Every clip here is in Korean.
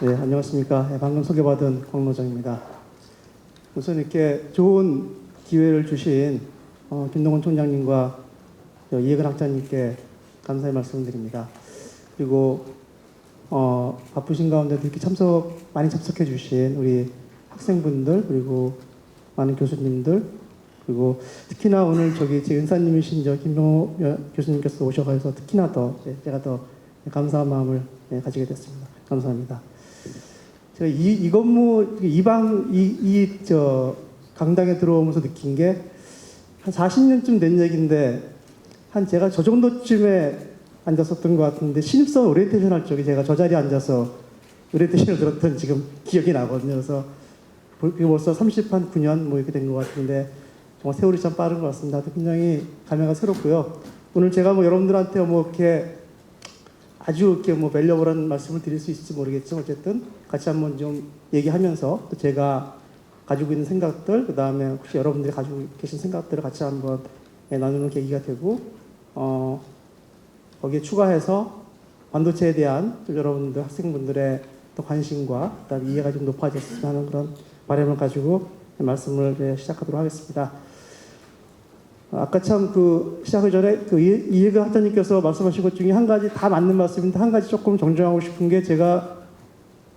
네, 안녕하십니까. 네, 방금 소개받은 광노정입니다. 우선 이렇게 좋은 기회를 주신 김동건 총장님과 이해근 학장님께 감사의 말씀을 드립니다. 그리고 바쁘신 가운데도 이렇게 많이 참석해 주신 우리 학생분들, 그리고 많은 교수님들, 그리고 특히나 오늘 제 은사님이신 김동호 교수님께서 오셔서 특히나 제가 더 감사한 마음을 가지게 됐습니다. 감사합니다. 제가 이 건물, 강당에 들어오면서 느낀 게 한 40년쯤 된 얘기인데, 제가 저 정도쯤에 앉았었던 것 같은데, 신입사원 오리엔테이션 할 적에 제가 저 자리에 앉아서 오리엔테이션을 들었던 지금 기억이 나거든요. 그래서 그게 벌써 39년 뭐 이렇게 된 것 같은데, 정말 세월이 참 빠른 것 같습니다. 굉장히 감회가 새롭고요. 오늘 제가 여러분들한테 이렇게 아주 이렇게 밸러블한 말씀을 드릴 수 있을지 모르겠지만, 어쨌든 같이 한번 좀 얘기하면서 또 제가 가지고 있는 생각들, 그 다음에 혹시 여러분들이 가지고 계신 생각들을 같이 한번 나누는 계기가 되고, 거기에 추가해서 반도체에 대한 여러분들 학생분들의 또 관심과 그다음에 이해가 좀 높아졌으면 하는 그런 바람을 가지고 말씀을 시작하도록 하겠습니다. 아까 참 시작하기 전에 이해근 학장님께서 말씀하신 것 중에 한 가지 다 맞는 말씀인데, 한 가지 조금 정정하고 싶은 게, 제가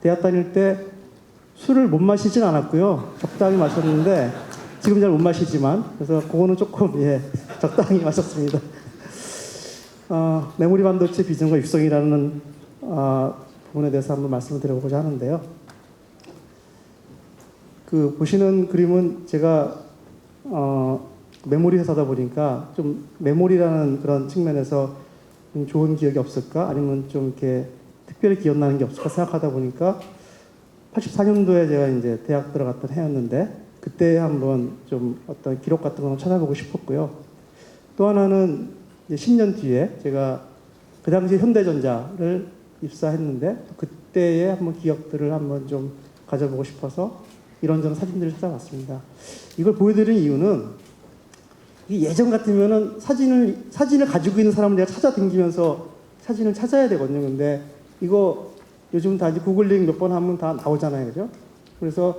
대학 다닐 때 술을 못 마시진 않았고요. 적당히 마셨는데, 지금 잘 못 마시지만, 그래서 그거는 조금 적당히 마셨습니다. 메모리 반도체 비전과 육성이라는 부분에 대해서 한번 말씀을 드려보고자 하는데요. 보시는 그림은 제가 메모리 회사다 보니까 좀 메모리라는 그런 측면에서 좀 좋은 기억이 없을까, 아니면 좀 이렇게 특별히 기억나는 게 없을까 생각하다 보니까 84년도에 제가 이제 대학 들어갔던 해였는데, 그때 한번 좀 어떤 기록 같은 거 찾아보고 싶었고요. 또 하나는 이제 10년 뒤에 제가 그 당시 현대전자를 입사했는데, 그때의 한번 기억들을 한번 좀 가져보고 싶어서 이런저런 사진들을 찾아봤습니다. 이걸 보여드리는 이유는, 예전 같으면은 사진을 가지고 있는 사람을 내가 찾아다니면서 사진을 찾아야 되거든요. 근데 이거 요즘 다 이제 구글링 몇 번 하면 다 나오잖아요. 그죠? 그래서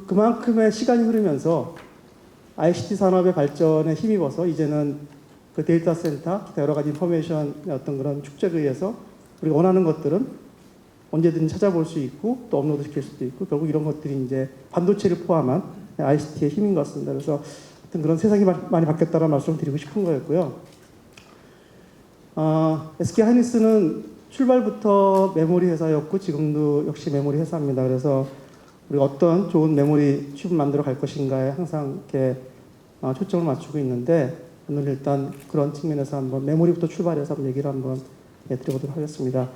그만큼의 시간이 흐르면서 ICT 산업의 발전에 힘입어서 이제는 그 데이터 센터, 기타 여러 가지 인포메이션의 어떤 그런 축적에 의해서 우리가 원하는 것들은 언제든지 찾아볼 수 있고 또 업로드 시킬 수도 있고, 결국 이런 것들이 이제 반도체를 포함한 ICT의 힘인 것 같습니다. 그래서 하여튼 그런 세상이 많이 바뀌었다는 말씀을 드리고 싶은 거였고요. SK 하이닉스는 출발부터 메모리 회사였고 지금도 역시 메모리 회사입니다. 그래서 우리가 어떤 좋은 메모리 칩을 만들어 갈 것인가에 항상 이렇게 초점을 맞추고 있는데, 오늘 일단 그런 측면에서 한번 메모리부터 출발해서 한번 얘기를 한번 드려보도록 하겠습니다.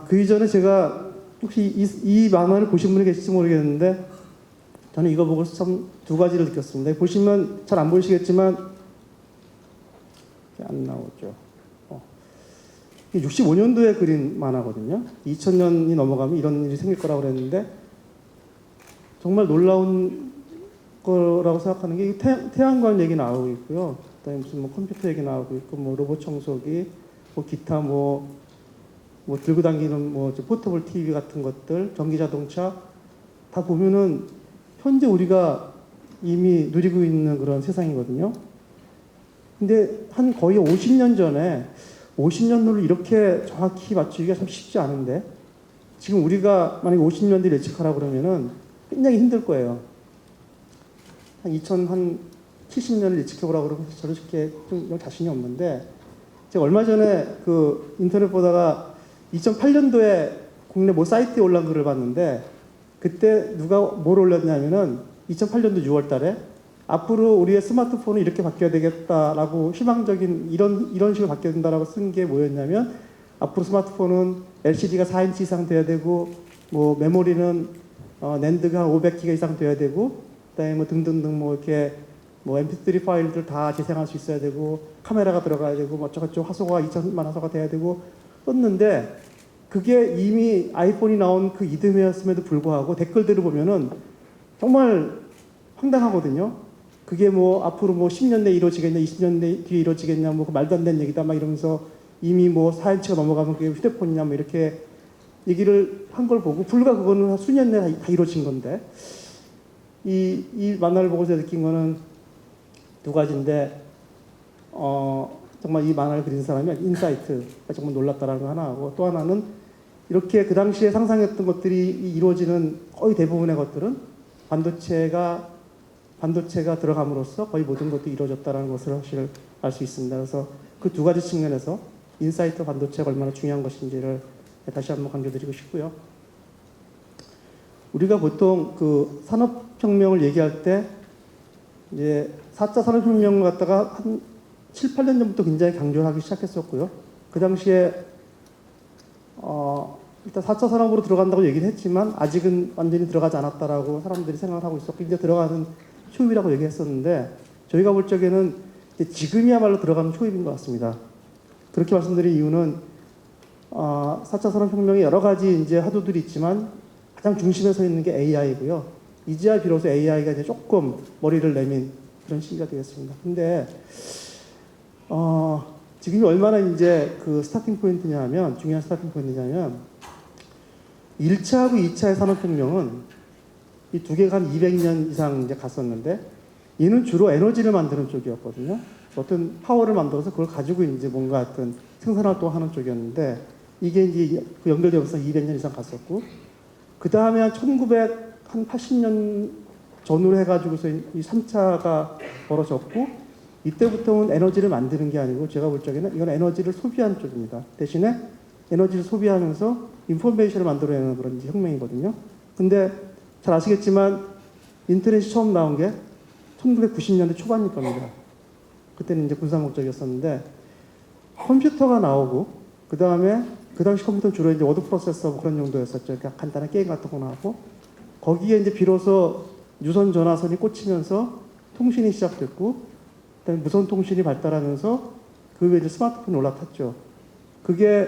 그 이전에 제가 혹시 이 만화를 보신 분이 계실지 모르겠는데, 저는 이거 보고 참 두 가지를 느꼈습니다. 보시면 잘 안 보이시겠지만 안 나오죠. 65년도에 그린 만화거든요. 2000년이 넘어가면 이런 일이 생길 거라고 그랬는데, 정말 놀라운 거라고 생각하는 게 태양광 얘기 나오고 있고요. 그다음에 무슨 컴퓨터 얘기 나오고 있고, 로봇 청소기, 기타 들고 다니는 포터블 TV 같은 것들, 전기 자동차 다 보면은 현재 우리가 이미 누리고 있는 그런 세상이거든요. 근데 한 거의 50년 전에 50년도를 이렇게 정확히 맞추기가 참 쉽지 않은데, 지금 우리가 만약에 50년 뒤를 예측하라 그러면은 굉장히 힘들 거예요. 한 70년을 예측해보라고 그러면 저는 쉽게 좀 자신이 없는데, 제가 얼마 전에 인터넷 보다가 2008년도에 국내 사이트에 올라온 글을 봤는데, 그때 누가 뭘 올렸냐면은 2008년도 6월 달에 앞으로 우리의 스마트폰은 이렇게 바뀌어야 되겠다라고, 희망적인 이런 식으로 바뀌어야 된다라고 쓴 게 뭐였냐면, 앞으로 스마트폰은 LCD가 4인치 이상 돼야 되고, 메모리는 낸드가 500기가 이상 돼야 되고, 그다음에 등등등 이렇게 MP3 파일들 다 재생할 수 있어야 되고, 카메라가 들어가야 되고, 어쩌고저쩌고 화소가 2000만 화소가 돼야 되고 썼는데, 그게 이미 아이폰이 나온 그 이듬해였음에도 불구하고 댓글들을 보면은 정말 황당하거든요. 그게 앞으로 10년 내에 이루어지겠냐, 20년 뒤에 이루어지겠냐, 말도 안 되는 얘기다, 이러면서 이미 뭐 4인치가 넘어가면 그게 휴대폰이냐 뭐 이렇게 얘기를 한 걸 보고 불과 그거는 수년 내에 다 이루어진 건데 이 만화를 보고 제가 느낀 거는 두 가지인데 정말 이 만화를 그린 사람이 인사이트가 정말 놀랍다라는 거 하나 하고 또 하나는 이렇게 그 당시에 상상했던 것들이 이루어지는 거의 대부분의 것들은 반도체가 들어감으로써 거의 모든 것들이 이루어졌다는 것을 사실 알 수 있습니다. 그래서 그 두 가지 측면에서 인사이트 반도체가 얼마나 중요한 것인지를 다시 한번 강조드리고 싶고요. 우리가 보통 그 산업혁명을 얘기할 때 이제 4차 산업혁명을 갖다가 한 7, 8년 전부터 굉장히 강조하기 시작했었고요. 그 당시에 일단 4차 산업으로 들어간다고 얘기를 했지만 아직은 완전히 들어가지 않았다라고 사람들이 생각을 하고 있었고 이제 들어가는 초입이라고 얘기했었는데 저희가 볼 적에는 지금이야말로 들어가는 초입인 것 같습니다. 그렇게 말씀드린 이유는 4차 산업혁명에 여러 가지 이제 화두들이 있지만 가장 중심에 서 있는 게 AI고요. 이제야 비로소 AI가 이제 조금 머리를 내민 그런 시기가 되겠습니다. 근데 지금이 얼마나 이제 그 스타팅 포인트냐면 중요한 스타팅 포인트냐면 1차하고 2차의 산업혁명은 이 두 개가 한 200년 이상 이제 갔었는데 얘는 주로 에너지를 만드는 쪽이었거든요. 어떤 파워를 만들어서 그걸 가지고 이제 뭔가 어떤 생산활동을 하는 쪽이었는데 이게 이제 그 연결되면서 200년 이상 갔었고 그 다음에 한 1980년 전후로 해가지고서 이 3차가 벌어졌고 이때부터는 에너지를 만드는 게 아니고 제가 볼 적에는 이건 에너지를 소비하는 쪽입니다. 대신에 에너지를 소비하면서 인포메이션을 만들어내는 그런 혁명이거든요. 근데 잘 아시겠지만 인터넷이 처음 나온 게 1990년대 초반일 겁니다. 그때는 이제 군사 목적이었었는데 컴퓨터가 나오고 그 다음에 그 당시 컴퓨터는 주로 이제 워드 프로세서 그런 용도였었죠. 그러니까 간단한 게임 같은 거 나오고 거기에 이제 비로소 유선 전화선이 꽂히면서 통신이 시작됐고 그다음에 무선 통신이 발달하면서 그 외에 이제 스마트폰이 올라탔죠. 그게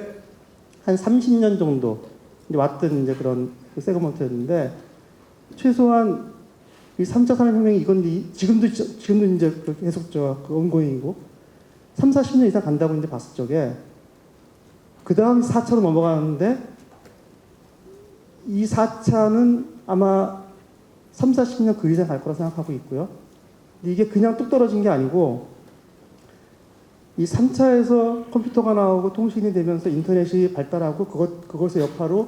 한 30년 정도 이제 왔던 이제 그런 세그먼트였는데 최소한 이 3차 산업혁명이 이건 지금도 이제 계속 그 온고잉이고 3, 40년 이상 간다고 이제 봤을 적에 그 다음 4차로 넘어가는데 이 4차는 아마 3, 40년 그 이상 갈 거라 생각하고 있고요. 이게 그냥 뚝 떨어진 게 아니고 이 3차에서 컴퓨터가 나오고 통신이 되면서 인터넷이 발달하고 그것의 여파로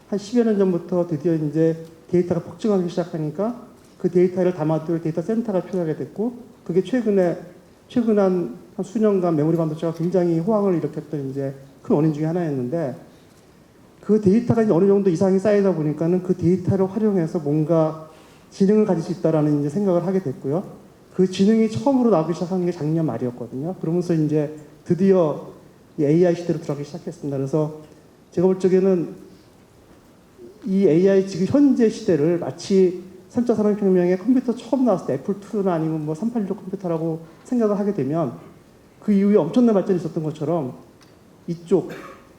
한 10여 년 전부터 드디어 이제 데이터가 폭증하기 시작하니까 그 데이터를 담아둘 데이터 센터가 필요하게 됐고 그게 최근 한 수년간 메모리 반도체가 굉장히 호황을 일으켰던 이제 큰 원인 중에 하나였는데 그 데이터가 이제 어느 정도 이상이 쌓이다 보니까는 그 데이터를 활용해서 뭔가 지능을 가질 수 있다라는 이제 생각을 하게 됐고요. 그 지능이 처음으로 나오기 시작한 게 작년 말이었거든요. 그러면서 이제 드디어 이 AI 시대로 들어가기 시작했습니다. 그래서 제가 볼 적에는 이 AI 지금 현재 시대를 마치 3차 산업혁명에 컴퓨터 처음 나왔을 때 애플2나 아니면 뭐 386 컴퓨터라고 생각을 하게 되면 그 이후에 엄청난 발전이 있었던 것처럼 이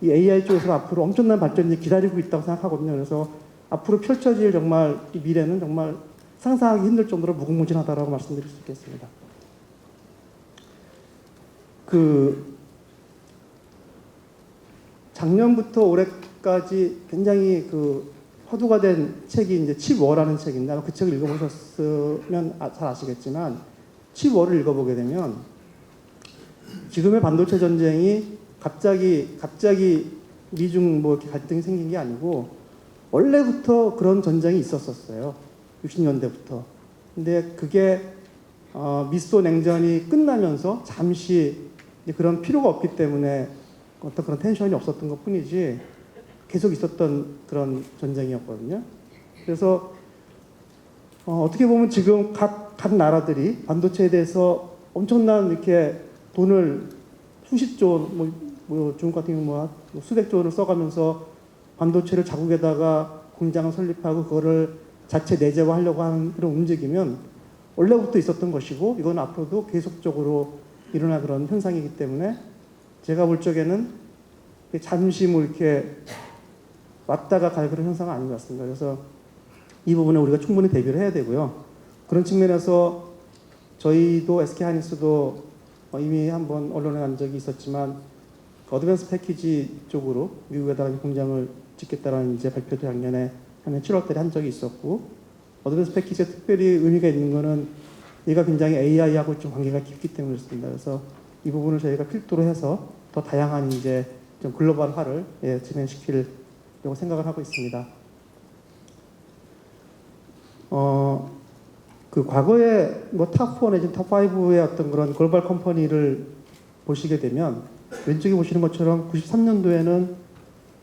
AI 쪽에서 앞으로 엄청난 발전이 기다리고 있다고 생각하거든요. 그래서 앞으로 펼쳐질 정말 이 미래는 정말 상상하기 힘들 정도로 무궁무진하다라고 말씀드릴 수 있겠습니다. 작년부터 올해까지 굉장히 화두가 된 책이 이제 칩워라는 책인데 아마 그 책을 읽어보셨으면 잘 아시겠지만 칩워를 읽어보게 되면 지금의 반도체 전쟁이 갑자기 미중 뭐 이렇게 갈등이 생긴 게 아니고 원래부터 그런 전쟁이 있었어요. 60년대부터. 근데 그게 미소 냉전이 끝나면서 잠시 그런 필요가 없기 때문에 어떤 그런 텐션이 없었던 것 뿐이지 계속 있었던 그런 전쟁이었거든요. 그래서 어떻게 보면 지금 각 나라들이 반도체에 대해서 엄청난 이렇게 돈을 수십조, 중국 같은 경우 수백조 원을 써가면서 반도체를 자국에다가 공장을 설립하고 그거를 자체 내재화하려고 하는 그런 움직이면 원래부터 있었던 것이고 이건 앞으로도 계속적으로 일어날 그런 현상이기 때문에 제가 볼 적에는 잠시 이렇게 왔다가 갈 그런 현상은 아닌 것 같습니다. 그래서 이 부분에 우리가 충분히 대비를 해야 되고요. 그런 측면에서 저희도 SK하이닉스도 이미 한번 언론에 난 적이 있었지만 어드밴스 패키지 쪽으로 미국에다가 공장을 짓겠다라는 이제 발표도 작년에 7월달에 한 적이 있었고, 어드밴스 패키지가 특별히 의미가 있는 거는 얘가 굉장히 AI하고 좀 관계가 깊기 때문에 그렇습니다. 그래서 이 부분을 저희가 필두로 해서 더 다양한 이제 좀 글로벌화를 진행시키려고 생각을 하고 있습니다. 그 과거에 뭐 탑4 내지 탑5의 어떤 그런 글로벌 컴퍼니를 보시게 되면 왼쪽에 보시는 것처럼 93년도에는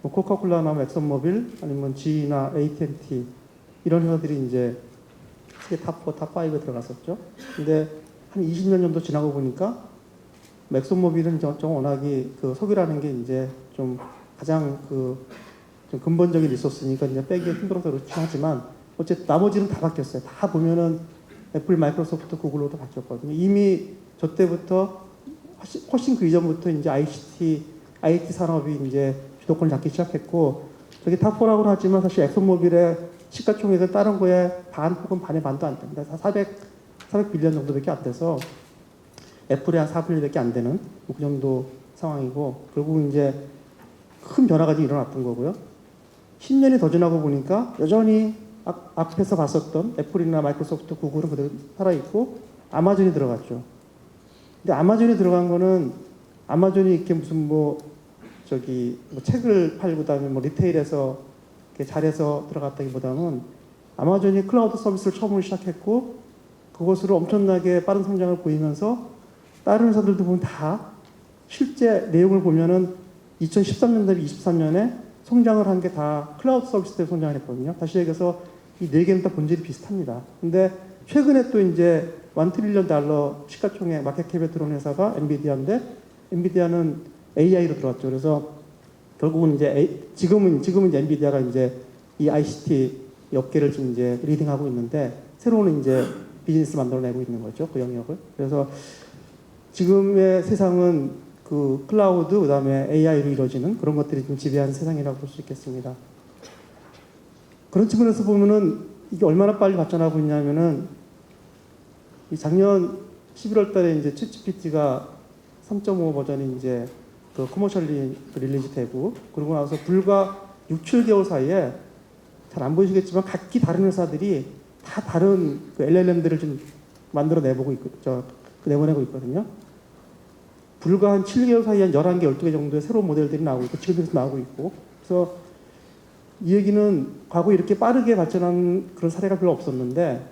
뭐 코카콜라나 엑슨모빌 아니면 GE나 AT&T 이런 회사들이 이제 세계 탑4, 탑5에 들어갔었죠. 근데 한 20년 정도 지나고 보니까 엑슨모빌은 좀 워낙에 그 석유라는 게 이제 좀 가장 좀 근본적인 리소스니까 이제 빼기 힘들어서 그렇긴 하지만 어쨌든 나머지는 다 바뀌었어요. 다 보면은 애플, 마이크로소프트, 구글로도 바뀌었거든요. 이미 저 때부터 훨씬 그 이전부터 이제 IT 산업이 이제 주도권을 잡기 시작했고, 저게 탑4라고 하지만 사실 엑슨모빌의 시가총액은 다른 거에 반 혹은 반의 반도 안 됩니다. 400빌리언 정도밖에 안 돼서 애플이 한 4분의 1밖에 안 되는 그 정도 상황이고, 결국 이제 큰 변화가 좀 일어났던 거고요. 10년이 더 지나고 보니까 여전히 앞에서 봤었던 애플이나 마이크로소프트, 구글은 그대로 살아있고 아마존이 들어갔죠. 근데 아마존이 들어간 거는 아마존이 이렇게 무슨 뭐 책을 팔고 그다음에 뭐 리테일에서 이렇게 잘해서 들어갔다기보다는 아마존이 클라우드 서비스를 처음으로 시작했고 그것으로 엄청나게 빠른 성장을 보이면서 다른 회사들도 보면 다 실제 내용을 보면은 2013년 대비 23년에 성장을 한 게 다 클라우드 서비스 때문에 성장을 했거든요. 다시 얘기해서 이 네 개는 다 본질이 비슷합니다. 근데 최근에 또 이제 $1 트릴리언 시가총액 마켓캡에 들어온 회사가 엔비디아인데, 엔비디아는 AI로 들어왔죠. 그래서 결국은 이제 지금은 이제 엔비디아가 이제 이 ICT 업계를 지금 이제 리딩하고 있는데, 새로운 이제 비즈니스를 만들어내고 있는 거죠. 그 영역을. 그래서 지금의 세상은 그 클라우드, 그 다음에 AI로 이루어지는 그런 것들이 좀 지배하는 세상이라고 볼 수 있겠습니다. 그런 측면에서 보면은 이게 얼마나 빨리 발전하고 있냐면은, 이 작년 11월 달에 이제 챗GPT가 3.5 버전이 이제 그 커머셜리 릴리즈 되고, 그러고 나서 불과 6, 7개월 사이에 잘 안 보이시겠지만 각기 다른 회사들이 다 다른 그 LLM들을 좀 만들어 내보내고 있거든요. 불과 한 7개월 사이에 한 11개, 12개 정도의 새로운 모델들이 나오고 있고, 지금도 나오고 있고. 그래서 이 얘기는 과거에 이렇게 빠르게 발전한 그런 사례가 별로 없었는데,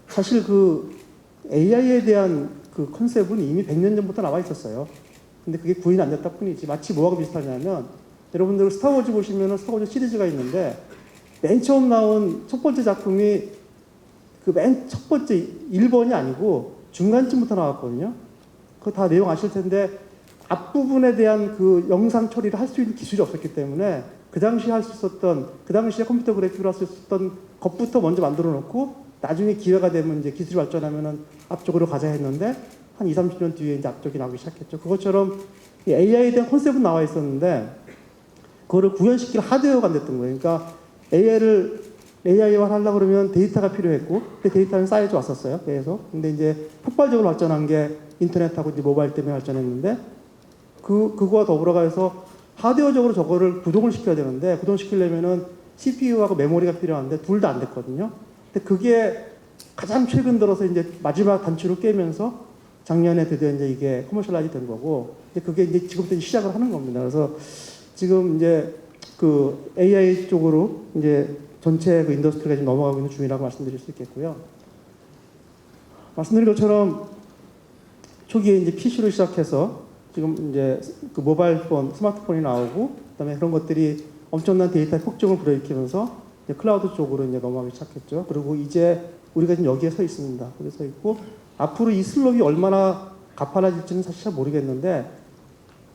사실 그 AI에 대한 그 컨셉은 이미 100년 전부터 나와 있었어요. 근데 그게 구현이 안 됐다 뿐이지. 마치 뭐하고 비슷하냐면, 여러분들 스타워즈 보시면은 스타워즈 시리즈가 있는데, 맨 처음 나온 첫 번째 작품이 그 맨 첫 번째 1번이 아니고 중간쯤부터 나왔거든요. 그거 다 내용 아실 텐데, 앞부분에 대한 그 영상 처리를 할 수 있는 기술이 없었기 때문에 그 당시에 할 수 있었던, 그 당시에 컴퓨터 그래픽으로 할 수 있었던 것부터 먼저 만들어 놓고 나중에 기회가 되면 이제 기술이 발전하면은 앞쪽으로 가자 했는데, 한 20, 30년 뒤에 이제 앞쪽이 나오기 시작했죠. 그것처럼 AI에 대한 컨셉은 나와 있었는데 그거를 구현시킬 하드웨어가 안 됐던 거예요. 그러니까 AI화 하려고 그러면 데이터가 필요했고, 그 데이터는 쌓여져 왔었어요. 계속. 근데 이제 폭발적으로 발전한 게 인터넷하고 이제 모바일 때문에 발전했는데, 그거와 더불어가서 하드웨어적으로 저거를 구동을 시켜야 되는데, 구동시키려면은 CPU하고 메모리가 필요한데 둘 다 안 됐거든요. 근데 그게 가장 최근 들어서 이제 마지막 단추를 깨면서 작년에 드디어 이제 이게 커머셜라이즈 된 거고, 이제 그게 이제 지금부터 시작을 하는 겁니다. 그래서 지금 이제 그 AI 쪽으로 이제 전체 그 인더스트리가 지금 넘어가고 있는 중이라고 말씀드릴 수 있겠고요. 말씀드린 것처럼 초기에 이제 PC로 시작해서 지금 이제 그 모바일 폰, 스마트폰이 나오고, 그다음에 그런 것들이 엄청난 데이터의 폭증을 불러일으키면서 이제 클라우드 쪽으로 이제 넘어가기 시작했죠. 그리고 이제 우리가 지금 여기에 서 있습니다. 여기 서 있고, 앞으로 이 슬롭이 얼마나 가팔라질지는 사실 잘 모르겠는데,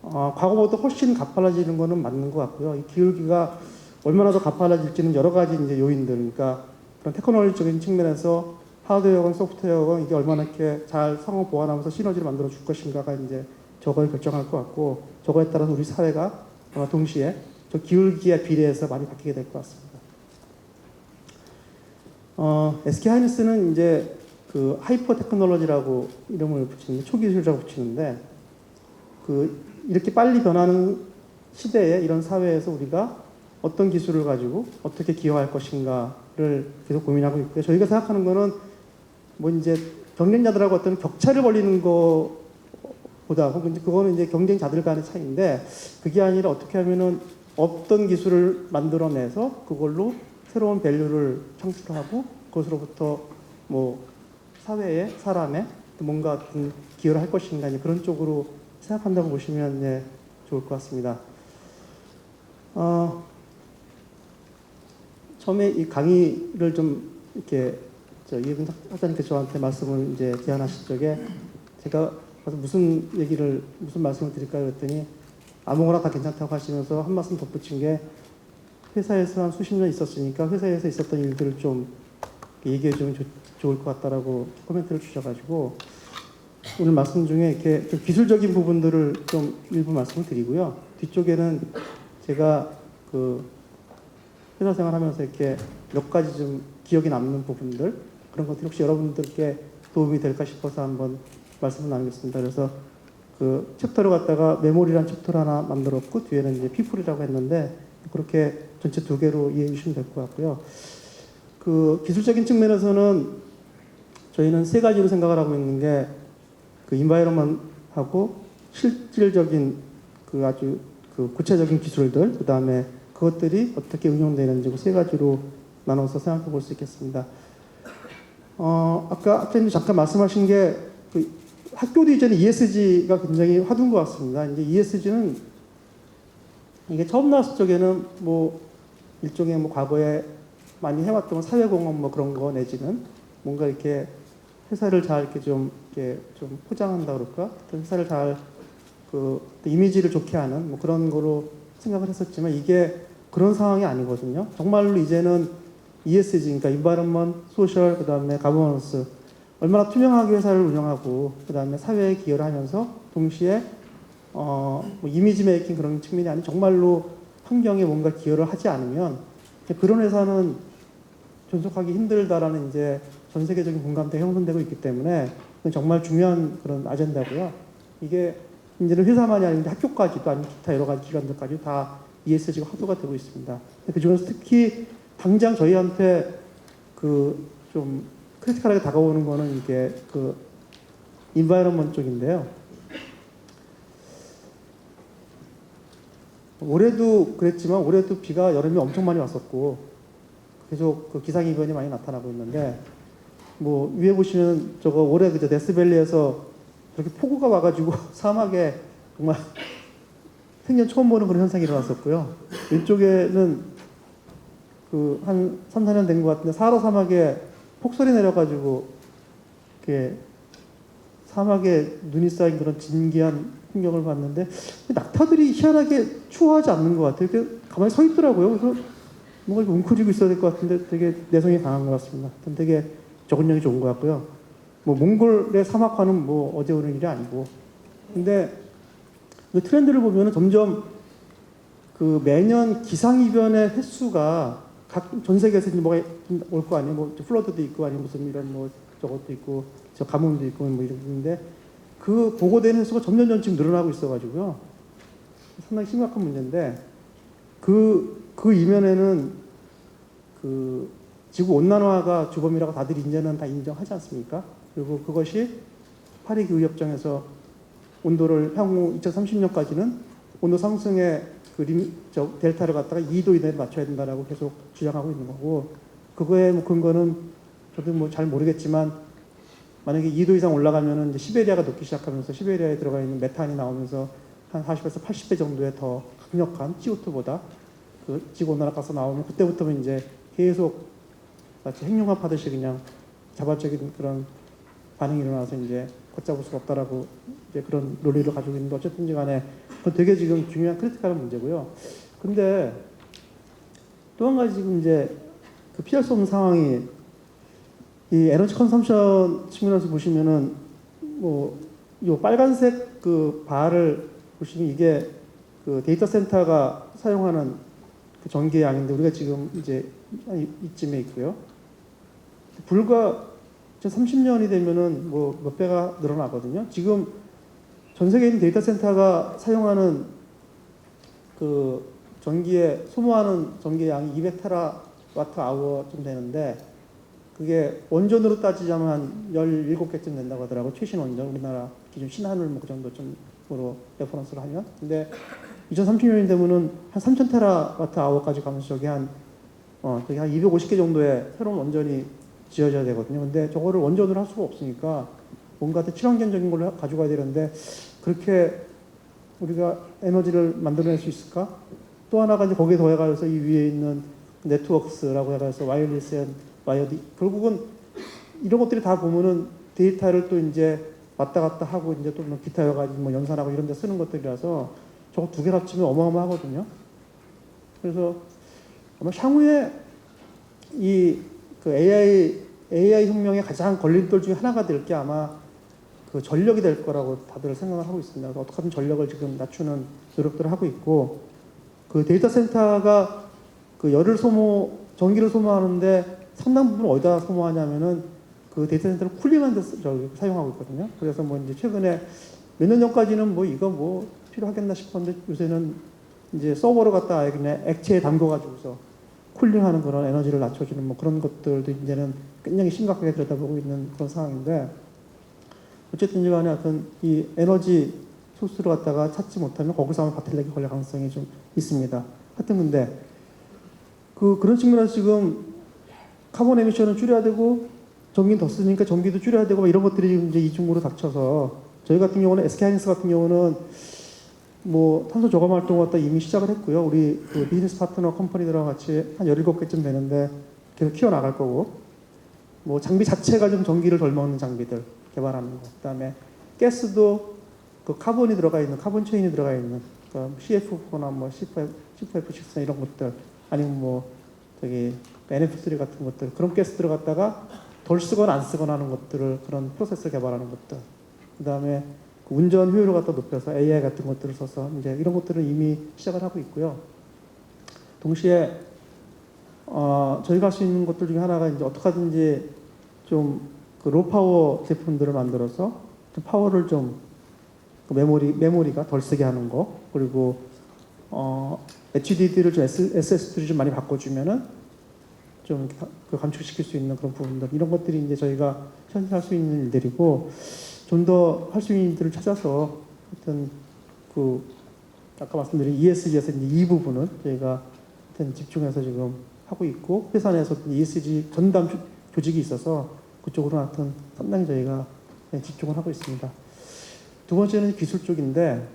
과거보다 훨씬 가팔라지는 거는 맞는 것 같고요. 이 기울기가 얼마나 더 가팔라질지는 여러 가지 이제 요인들, 그러니까 그런 테크놀로지적인 측면에서 하드웨어건 소프트웨어건 이게 얼마나 이렇게 잘 상호 보완하면서 시너지를 만들어 줄 것인가가 이제 저걸 결정할 것 같고, 저거에 따라서 우리 사회가 아마 동시에 저 기울기에 비례해서 많이 바뀌게 될 것 같습니다. SK 하이닉스는 이제 그 하이퍼 테크놀로지라고 이름을 붙이는데, 초기술이라고 붙이는데, 그 이렇게 빨리 변하는 시대에 이런 사회에서 우리가 어떤 기술을 가지고 어떻게 기여할 것인가를 계속 고민하고 있고요. 저희가 생각하는 거는 뭐 이제 경쟁자들하고 어떤 격차를 벌리는 거보다 혹은 그거는 이제 경쟁자들 간의 차이인데 그게 아니라 어떻게 하면은 어떤 기술을 만들어내서 그걸로 새로운 밸류를 창출하고 그것으로부터 뭐 사회에 사람에 뭔가 어떤 기여를 할 것인가 그런 쪽으로 생각한다고 보시면 네, 좋을 것 같습니다. 처음에 이 강의를 좀 이렇게 이혜근 학장님께서 저한테 말씀을 이제 제안하실 적에 제가 가서 무슨 말씀을 드릴까요? 그랬더니 아무거나 다 괜찮다고 하시면서 한 말씀 덧붙인 게 회사에서 한 수십 년 있었으니까 회사에서 있었던 일들을 좀 얘기해 주면 좋을 것 같다라고 코멘트를 주셔가지고 오늘 말씀 중에 이렇게 좀 기술적인 부분들을 좀 일부 말씀을 드리고요. 뒤쪽에는 제가 그 회사 생활하면서 이렇게 몇 가지 좀 기억에 남는 부분들 그런 것들이 혹시 여러분들께 도움이 될까 싶어서 한번 말씀을 나누겠습니다. 그래서 그 챕터를 갖다가 메모리란 챕터를 하나 만들었고 뒤에는 이제 피플이라고 했는데 그렇게 전체 두 개로 이해해 주시면 될 것 같고요. 그 기술적인 측면에서는 저희는 세 가지로 생각을 하고 있는 게 그 인바이러먼트하고 실질적인 그 아주 그 구체적인 기술들 그 다음에 그것들이 어떻게 응용되는지 그 세 가지로 나눠서 생각해 볼 수 있겠습니다. 아까 학생님 잠깐 말씀하신 게 그 학교도 이제는 ESG가 굉장히 화두인 것 같습니다. 이제 ESG는 이게 처음 나왔을 적에는 뭐 일종의 뭐 과거에 많이 해왔던 사회공헌 뭐 그런 거 내지는 뭔가 이렇게 회사를 잘 이렇게 좀 포장한다 그럴까? 회사를 잘 그 이미지를 좋게 하는 뭐 그런 거로 생각을 했었지만 이게 그런 상황이 아니거든요. 정말로 이제는 ESG, 그러니까 Environment, Social, 그 다음에 Governance 얼마나 투명하게 회사를 운영하고 그 다음에 사회에 기여를 하면서 동시에 뭐 이미지 메이킹 그런 측면이 아닌 정말로 환경에 뭔가 기여를 하지 않으면 그런 회사는 존속하기 힘들다라는 이제 전 세계적인 공감대가 형성되고 있기 때문에 정말 중요한 그런 아젠다고요. 이게 이제는 회사만이 아닌데 학교까지도 아니면 기타 여러 가지 기관들까지 다 ESG가 화두가 되고 있습니다. 그 중에서 특히 당장 저희한테 그 좀 크리티컬하게 다가오는 거는 이게 그 인바이러먼트 쪽인데요. 올해도 그랬지만 올해도 비가 여름에 엄청 많이 왔었고 계속 그 기상이변이 많이 나타나고 있는데 뭐 위에 보시면 저거 올해 그저 데스밸리에서 저렇게 폭우가 와가지고 사막에 정말 생전 처음 보는 그런 현상이 일어났었고요. 왼쪽에는 그 한 3, 4년 된 것 같은데 사하라 사막에 폭설이 내려가지고 이렇게 사막에 눈이 쌓인 그런 진기한 풍경을 봤는데 낙타들이 희한하게 추워하지 않는 것 같아요. 이렇게 가만히 서 있더라고요. 그래서 뭔가 이렇게 웅크리고 있어야 될 것 같은데 되게 내성이 강한 것 같습니다. 되게 적응력이 좋은 것 같고요. 뭐 몽골의 사막화는 뭐 어제 오는 일이 아니고 근데 그 트렌드를 보면은 점점 그 매년 기상이변의 횟수가 각 전 세계에서 뭐가 올 거 아니에요. 뭐 플러드도 있고 아니면 무슨 이런 뭐 저것도 있고 저 가뭄도 있고 뭐 이런 건데 그 보고되는 횟수가 점점 지금 늘어나고 있어가지고요. 상당히 심각한 문제인데 그 이면에는 그 지구 온난화가 주범이라고 다들 이제는 다 인정하지 않습니까? 그리고 그것이 파리 기후협정에서 온도를 향후 2030년까지는 온도 상승의 그 델타를 갖다가 2도 이내에 맞춰야 된다라고 계속 주장하고 있는 거고 그거에 뭐 근거는 저도 뭐 잘 모르겠지만 만약에 2도 이상 올라가면은 이제 시베리아가 녹기 시작하면서 시베리아에 들어가 있는 메탄이 나오면서 한 40에서 80배 정도의 더 강력한 CO2보다 그 지구 온난화 가스 나오면 그때부터는 이제 계속 마치 핵융합 하듯이 그냥 자발적인 그런 반응이 일어나서 이제 걷잡을 수가 없다라고 이제 그런 논리를 가지고 있는데 어쨌든 간에 그건 되게 지금 중요한 크리티컬한 문제고요. 근데 또 한 가지 지금 이제 그 피할 수 없는 상황이 이 에너지 컨섬션 측면에서 보시면은 뭐 요 빨간색 그 바를 보시면 이게 그 데이터 센터가 사용하는 그 전기의 양인데 우리가 지금 이제 이쯤에 있고요. 불과 30년이 되면은 뭐 몇 배가 늘어나거든요. 지금 전 세계에 있는 데이터 센터가 사용하는 그 전기에 소모하는 전기 양이 200테라와트 아워쯤 되는데 그게 원전으로 따지자면 한 17개쯤 된다고 하더라고. 최신 원전 우리나라 기준 신한울 뭐 그 정도쯤으로 레퍼런스를 하면. 근데 2030년이 되면은 한 3000테라와트 아워까지 가면서 저기 한 250개 정도의 새로운 원전이 지어져야 되거든요. 근데 저거를 원전으로 할 수가 없으니까 뭔가 더 친환경적인 걸로 가져가야 되는데 그렇게 우리가 에너지를 만들어낼 수 있을까? 또 하나가 이제 거기에 더해가서 이 위에 있는 네트워크스라고 해가지고 와이어리스 앤 와이어드 결국은 이런 것들이 다 보면은 데이터를 또 이제 왔다 갔다 하고 이제 또 뭐 기타 여러 가지 뭐 연산하고 이런 데 쓰는 것들이라서 저거 두 개 합치면 어마어마하거든요. 그래서 아마 향후에 이 그 AI 혁명의 가장 걸림돌 중에 하나가 될 게 아마 그 전력이 될 거라고 다들 생각을 하고 있습니다. 그래서 어떻게 하면 전력을 지금 낮추는 노력들을 하고 있고 그 데이터 센터가 그 전기를 소모하는데 상당 부분 어디다 소모하냐면은 그 데이터 센터를 쿨링하는 데 사용하고 있거든요. 그래서 뭐 이제 최근에 몇 년 전까지는 뭐 이거 뭐 필요하겠나 싶었는데 요새는 이제 서버로 갖다 그냥 액체에 담궈가지고서 쿨링하는 그런 에너지를 낮춰주는 뭐 그런 것들도 이제는 굉장히 심각하게 들여다보고 있는 그런 상황인데 어쨌든 간에 하여튼 이 에너지 소스를 갖다가 찾지 못하면 거기서 아마 바틀렉이 걸릴 가능성이 좀 있습니다. 하여튼 근데 그런 측면에서 지금 카본 에미션을 줄여야 되고 전기는 더 쓰니까 전기도 줄여야 되고 이런 것들이 지금 이제 이중으로 닥쳐서 저희 같은 경우는 SK하이닉스 같은 경우는 뭐 탄소 저감 활동을 갖다 이미 시작을 했고요. 우리 그 비즈니스 파트너 컴퍼니들하고 같이 한 17개쯤 되는데 계속 키워나갈 거고 뭐 장비 자체가 좀 전기를 덜 먹는 장비들 개발하는 거. 그다음에 가스도 그 카본이 들어가 있는 카본 체인이 들어가 있는 그러니까 CF4나 뭐 C4F6 이런 것들 아니면 뭐 저기 NF3 같은 것들 그런 가스 들어갔다가 덜 쓰거나 안 쓰거나 하는 것들을 그런 프로세스를 개발하는 것들. 그다음에 그 운전 효율을 갖다 높여서 AI 같은 것들을 써서 이제 이런 것들은 이미 시작을 하고 있고요. 동시에 저희가 할 수 있는 것들 중에 하나가 이제 어떻게 하든지 좀 그 로파워 제품들을 만들어서 좀 파워를 좀 그 메모리가 덜 쓰게 하는 거 그리고 HDD를 좀 SSD를 좀 많이 바꿔주면은 좀 그 감축시킬 수 있는 그런 부분들 이런 것들이 이제 저희가 현재 할 수 있는 일들이고 좀 더 할 수 있는 일들을 찾아서 하여튼 그 아까 말씀드린 ESG에서 이제 이 부분을 저희가 하여튼 집중해서 지금 하고 있고 회사 내에서 ESG 전담 조직이 있어서 그쪽으로 하여튼 상당히 저희가 집중을 하고 있습니다. 두 번째는 기술 쪽인데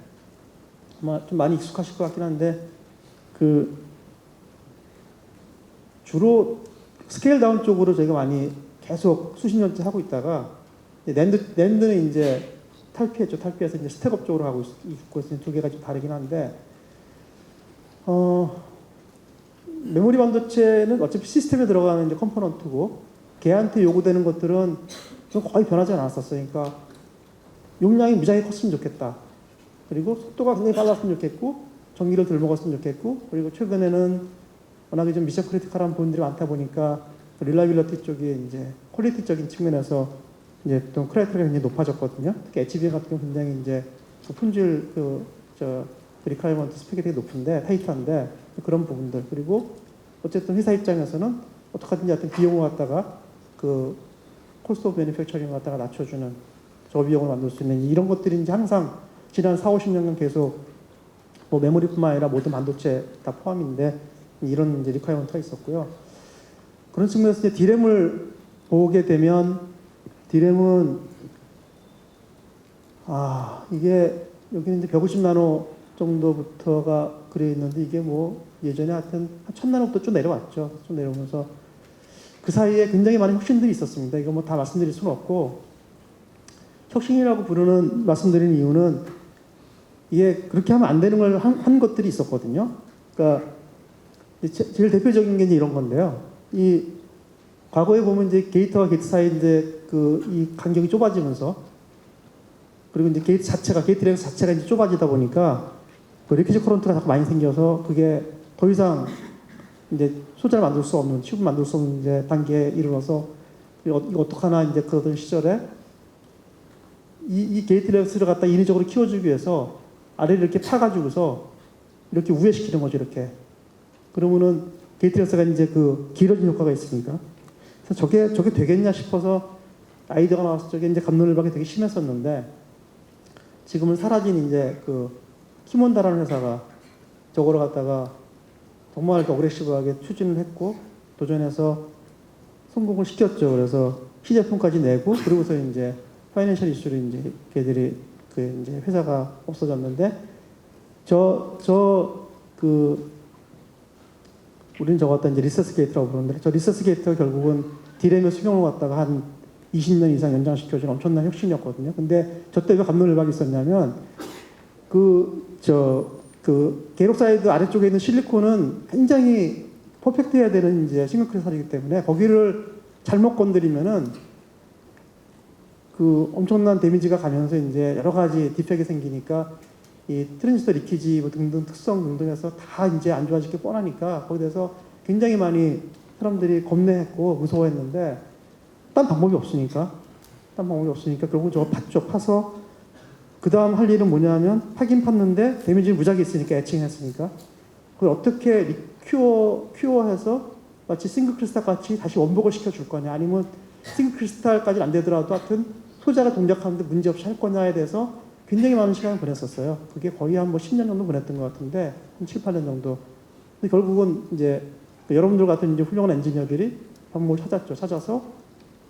아마 좀 많이 익숙하실 것 같긴 한데 그 주로 스케일 다운 쪽으로 저희가 많이 계속 수십 년째 하고 있다가 랜드는 이제 탈피했죠. 탈피해서 이제 스택업 쪽으로 하고 있고 두 개가 좀 다르긴 한데 메모리 반도체는 어차피 시스템에 들어가는 이제 컴포넌트고 걔한테 요구되는 것들은 좀 거의 변하지 않았었어요. 그러니까 용량이 무지하게 컸으면 좋겠다. 그리고 속도가 굉장히 빨랐으면 좋겠고 전기를 덜 먹었으면 좋겠고 그리고 최근에는 워낙에 좀 미션 크리티컬한 부분들이 많다 보니까 릴라빌리티 쪽에 이제 퀄리티적인 측면에서 이제 또 크라이테리아가 굉장히 높아졌거든요. 특히 HBM 같은 경우 굉장히 이제 품질 리콰이어먼트 스펙이 되게 높은데 타이트한데 그런 부분들 그리고 어쨌든 회사 입장에서는 어떻게 하든지 하여튼 비용을 갖다가 그 코스트 오브 매니팩처링을 갖다가 낮춰주는 저비용을 만들 수 있는 이런 것들이 이제 항상 지난 4, 50년간 계속 뭐 메모리뿐만 아니라 모든 반도체 다 포함인데 이런 이제 리콰이어먼트가 있었고요. 그런 측면에서 이제 D램을 보게 되면 D램은 이게 여기는 이제 150나노 정도부터가 그래 있는데 이게 뭐 예전에 하여튼 한 1000나노부터 좀 내려왔죠. 좀 내려오면서 그 사이에 굉장히 많은 혁신들이 있었습니다. 이거 뭐 다 말씀드릴 수는 없고 혁신이라고 말씀드리는 이유는 이게 그렇게 하면 안 되는 걸 한 것들이 있었거든요. 그러니까 제일 대표적인 게 이제 이런 건데요. 이 과거에 보면 이제 게이트와 게이트 사이 이제 이 간격이 좁아지면서 그리고 이제 게이트 램프 자체가 이제 좁아지다 보니까 그 리퀴즈 커런트가 자꾸 많이 생겨서 그게 더 이상 이제 소자를 만들 수 없는 칩을 만들 수 없는 이제 단계에 이르러서 이거 어떡하나 이제 그러던 시절에 이 게이트렉스를 갖다 인위적으로 키워주기 위해서 아래를 이렇게 파가지고서 이렇게 우회시키는 거죠, 이렇게. 그러면은 게이트렉스가 이제 그 길어진 효과가 있으니까. 그래서 저게 되겠냐 싶어서 아이디어가 나왔을 적에 이제 갑론을박이 되게 심했었는데, 지금은 사라진 이제 그 키몬다라는 회사가 저거를 갖다가 정말 어그레시브하게 추진을 했고 도전해서 성공을 시켰죠. 그래서 시제품까지 내고, 그리고서 이제 파이낸셜 이슈로 이제 걔들이 그 이제 회사가 없어졌는데, 우리는 저거 갖다 이제 리서스 게이트라고 부르는데, 저 리서스 게이트가 결국은 디램의 수명을 갖다가 한 20년 이상 연장시켜준 엄청난 혁신이었거든요. 근데 저때 왜 갑론을박이 있었냐면, 게이록사이드 아래쪽에 있는 실리콘은 굉장히 퍼펙트해야 되는 이제 싱글크리스탈이기 때문에 거기를 잘못 건드리면은 그 엄청난 데미지가 가면서 이제 여러 가지 디펙이 생기니까 이 트랜지스터 리키지 뭐 등등 특성 등등해서 다 이제 안 좋아질 게 뻔하니까 거기에 대해서 굉장히 많이 사람들이 겁내했고 무서워했는데, 딴 방법이 없으니까 결국 저거 팠죠. 파서 그 다음 할 일은 뭐냐면, 파긴 팠는데 데미지 무작위 있으니까, 애칭했으니까 그걸 어떻게 큐어해서 마치 싱글 크리스탈 같이 다시 원복을 시켜줄 거냐, 아니면 싱글 크리스탈까지는 안 되더라도 하여튼 소자가 동작하는데 문제없이 할 거냐에 대해서 굉장히 많은 시간을 보냈었어요. 그게 거의 한 뭐 10년 정도 보냈던 것 같은데, 한 7, 8년 정도. 근데 결국은 이제 여러분들 같은 이제 훌륭한 엔지니어들이 방법을 찾아서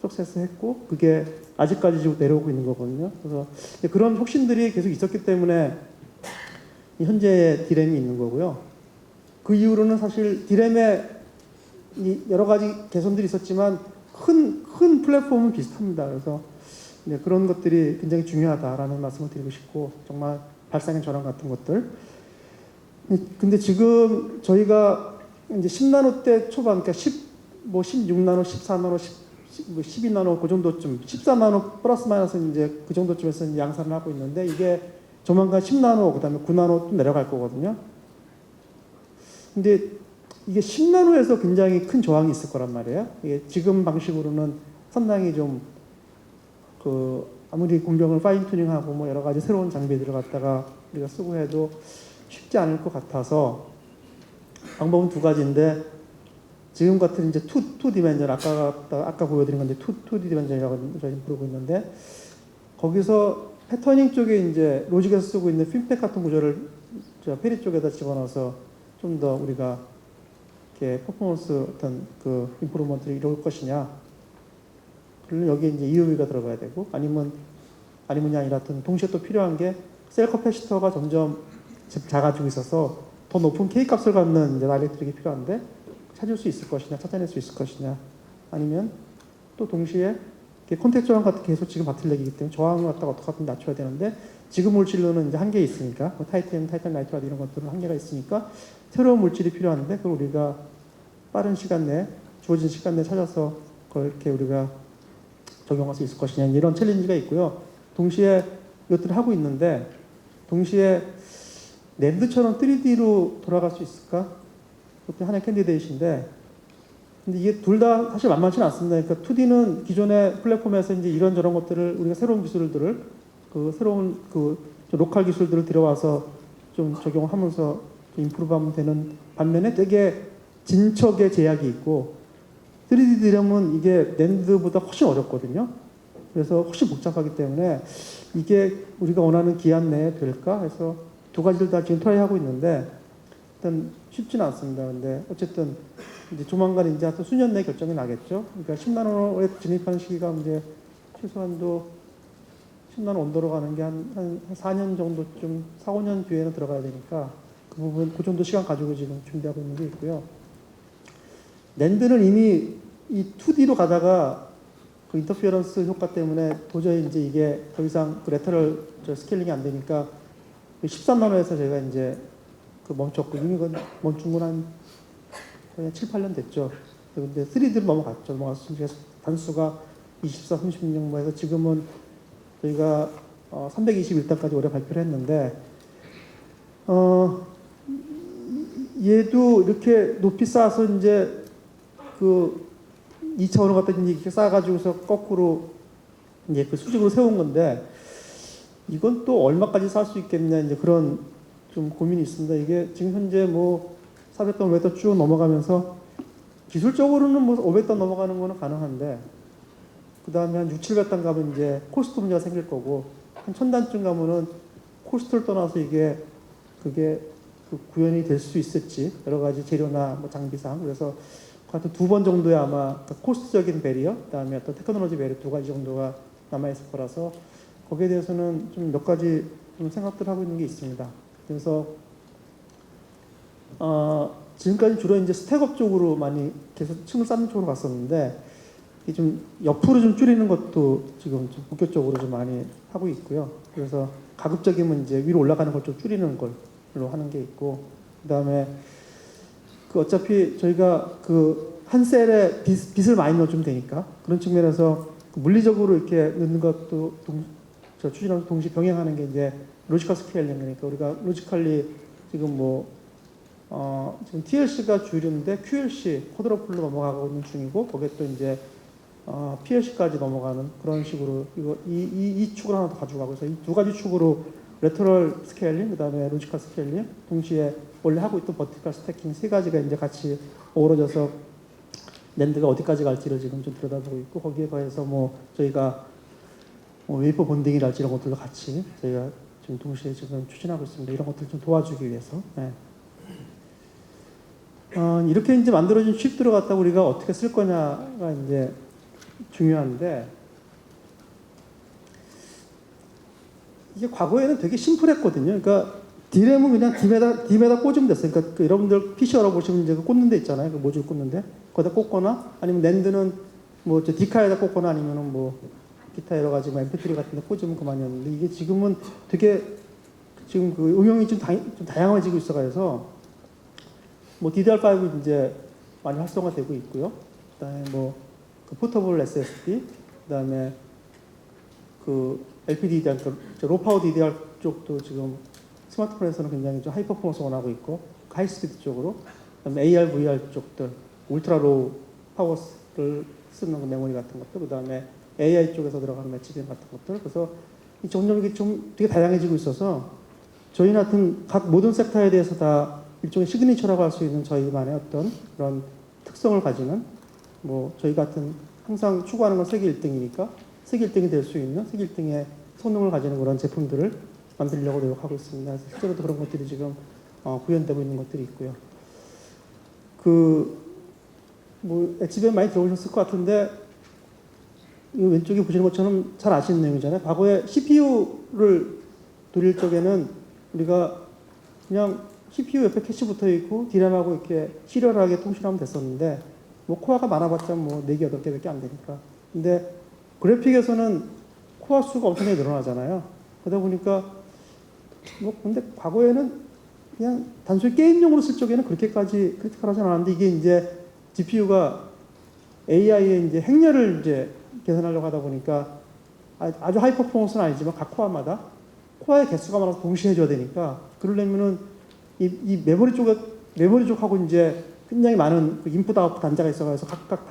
석세스했고, 그게 아직까지 지금 내려오고 있는 거거든요. 그래서 그런 혁신들이 계속 있었기 때문에 현재의 디램이 있는 거고요. 그 이후로는 사실 디램에 여러 가지 개선들이 있었지만 큰 플랫폼은 비슷합니다. 그래서 그런 것들이 굉장히 중요하다라는 말씀을 드리고 싶고, 정말 발상의 전환 같은 것들. 근데 지금 저희가 이제 10나노 대 초반, 그러니까 16나노, 14나노, 12나노 그 정도쯤, 14나노 플러스 마이너스 이제 그 정도쯤에서 이제 양산을 하고 있는데, 이게 조만간 10나노, 그다음에 9나노 또 내려갈 거거든요. 근데 이게 10나노에서 굉장히 큰 저항이 있을 거란 말이에요. 이게 지금 방식으로는 상당히 좀 아무리 공정을 파인 튜닝하고 뭐 여러 가지 새로운 장비들을 갖다가 우리가 쓰고 해도 쉽지 않을 것 같아서, 방법은 두 가지인데, 지금 같은 이제 2 디멘전, 아까 보여드린 건데 2 디멘전이라고 저희 부르고 있는데, 거기서 패터닝 쪽에 이제 로직에서 쓰고 있는 핀팩 같은 구조를 페리 쪽에다 집어넣어서 좀 더 우리가 이렇게 퍼포먼스 어떤 그 임프루먼트를 이룰 것이냐, 그러면 여기에 이제 EUV가 들어가야 되고, 아니면이 아니라 하여튼 동시에 또 필요한 게 셀 커패시터가 점점 작아지고 있어서 더 높은 K 값을 갖는 이제 다이렉트릭이 필요한데, 찾아낼 수 있을 것이냐, 아니면 또 동시에 콘택트 저항 같은 계속 지금 바틀렉이기 때문에 저항을 갖다가 어떻게든 낮춰야 되는데, 지금 물질로는 이제 한계 있으니까, 뭐 타이탄 나이트라든 이런 것들은 한계가 있으니까 새로운 물질이 필요한데, 그걸 우리가 빠른 시간 내에, 주어진 시간 내에 찾아서 그걸 이렇게 우리가 적용할 수 있을 것이냐, 이런 챌린지가 있고요. 동시에 이것들을 하고 있는데, 동시에 랜드처럼 3D로 돌아갈 수 있을까? 그것도 하나의 캔디데이트인데, 근데 이게 둘 다 사실 만만치는 않습니다. 그러니까 2D는 기존의 플랫폼에서 이제 이런저런 것들을 우리가 새로운 기술들을 새로운 로컬 기술들을 들여와서 좀 적용하면서 임프루브하면 되는 반면에 되게 진척의 제약이 있고, 3D 드럼은 이게 랜드보다 훨씬 어렵거든요. 그래서 훨씬 복잡하기 때문에 이게 우리가 원하는 기한 내에 될까 해서 두 가지를 다 지금 트라이하고 있는데, 일단 쉽지는 않습니다. 근데 어쨌든 이제 조만간 이제 하여튼 수년 내에 결정이 나겠죠. 그러니까 10나노에 진입하는 시기가 이제 최소한도 10나노 온도로 가는 게 한 4년 정도쯤, 4, 5년 뒤에는 들어가야 되니까 그 부분, 그 정도 시간 가지고 지금 준비하고 있는 게 있고요. 랜드는 이미 이 2D로 가다가 그 인터피어런스 효과 때문에 도저히 이제 이게 더 이상 그 레터럴 스케일링이 안 되니까 13나노에서 저희가 이제 멈췄고, 이미 멈춘 건 한 7, 8년 됐죠. 근데 3D로 넘어갔죠. 단수가 24, 36 해서 지금은 저희가 321단까지 올해 발표를 했는데, 얘도 이렇게 높이 쌓아서 이제 2차원을 갖다 이렇게 쌓아가지고서 거꾸로 이제 그 수직으로 세운 건데, 이건 또 얼마까지 쌀 수 있겠냐 이제 그런 좀 고민이 있습니다. 이게 지금 현재 뭐 400던 500던 쭉 넘어가면서 기술적으로는 뭐 500던 넘어가는 거는 가능한데 그 다음에 한 6, 700단 가면 이제 코스트 문제가 생길 거고 한 1000단쯤 가면은 코스트를 떠나서 이게 그게 그 구현이 될 수 있을지 여러 가지 재료나 뭐 장비상 그래서 같은 2번 정도의 아마 코스트적인 배리어 그다음에 어떤 테크놀로지 배리어 2가지 정도가 남아 있을 거라서 거기에 대해서는 좀 몇 가지 좀 생각들 하고 있는 게 있습니다. 그래서 지금까지 주로 이제 스택업 쪽으로 많이 계속 층을 쌓는 쪽으로 갔었는데 이게 좀 옆으로 좀 줄이는 것도 지금 좀 본격적으로 좀 많이 하고 있고요. 그래서 가급적이면 이제 위로 올라가는 걸 좀 줄이는 걸로 하는 게 있고 그다음에 그 어차피 저희가 그 한 셀에 빗을 많이 넣어주면 되니까 그런 측면에서 그 물리적으로 이렇게 넣는 것도 추진하면서 동시에 병행하는 게 이제 로지컬 스케일링 그러니까 우리가 로지컬리 지금 뭐 지금 TLC가 주류인데 QLC 쿼드러플로 넘어가고 있는 중이고 거기에 또 이제 PLC까지 넘어가는 그런 식으로 이 축을 하나 더 가져가고 그래서 이 2가지 축으로 레터럴 스케일링 그다음에 로지컬 스케일링 동시에 원래 하고 있던 버티컬 스태킹 3가지가 이제 같이 어우러져서 랜드가 어디까지 갈지를 지금 좀 들여다보고 있고 거기에 더해서 뭐 저희가 웨이퍼 본딩이랄지 이런 것들도 같이 저희가 지금 동시에 지금 추진하고 있습니다. 이런 것들 좀 도와주기 위해서. 네. 이렇게 이제 만들어진 칩 들어갔다 우리가 어떻게 쓸 거냐가 이제 중요한데 이게 과거에는 되게 심플했거든요. 그러니까 D램은 그냥 D에다 꽂으면 됐어요. 그러니까 그 여러분들 PC 열어보시면 이제 그 꽂는 데 있잖아요. 그 모듈 꽂는데 거기다 꽂거나 아니면 낸드는 뭐 저 D카에다 꽂거나 아니면은 뭐 기타 여러 가지 뭐 MP3 같은 데 꽂으면 그만이었는데 이게 지금은 되게 지금 그 응용이 좀 다양해지고 있어가지고 뭐 DDR5 이제 많이 활성화되고 있고요. 그다음에 뭐 그 포터블 SSD, 그다음에 그 LPDDR, 로파워 DDR 쪽도 지금 스마트폰에서는 굉장히 좀 하이 퍼포먼스 원하고 있고 하이 스피드 쪽으로, 그다음에 AR, VR 쪽들, 울트라 로우 파워를 쓰는 그 메모리 같은 것들, 그다음에 AI 쪽에서 들어가는 매치딩 같은 것들. 그래서 점점 이게 좀 되게 다양해지고 있어서 저희 같은 각 모든 섹터에 대해서 다 일종의 시그니처라고 할 수 있는 저희만의 어떤 그런 특성을 가지는 뭐 저희 같은 항상 추구하는 건 세계 1등이니까 세계 1등이 될 수 있는 세계 1등의 성능을 가지는 그런 제품들을 만들려고 노력하고 있습니다. 실제로도 그런 것들이 지금 구현되고 있는 것들이 있고요. 뭐 엣지벤 많이 들어보셨을 것 같은데 이 왼쪽에 보시는 것처럼 잘 아시는 내용이잖아요. 과거에 CPU를 돌릴 적에는 우리가 그냥 CPU 옆에 캐시 붙어 있고 D램하고 이렇게 시리얼하게 통신하면 됐었는데 뭐 코어가 많아봤자 뭐 4개, 8개밖에 안 되니까. 근데 그래픽에서는 코어 수가 엄청나게 늘어나잖아요. 그러다 보니까 뭐 근데 과거에는 그냥 단순히 게임용으로 쓸 적에는 그렇게까지 크리티컬하지 않았는데 이게 이제 GPU가 AI의 이제 행렬을 이제 계산하려고 하다 보니까 아주 하이 퍼포먼스는 아니지만 각 코어마다 코어의 개수가 많아서 동시에 해줘야 되니까 그러려면은 이 메모리 쪽하고 이제 굉장히 많은 그 인풋 아웃풋 단자가 있어가지고 각각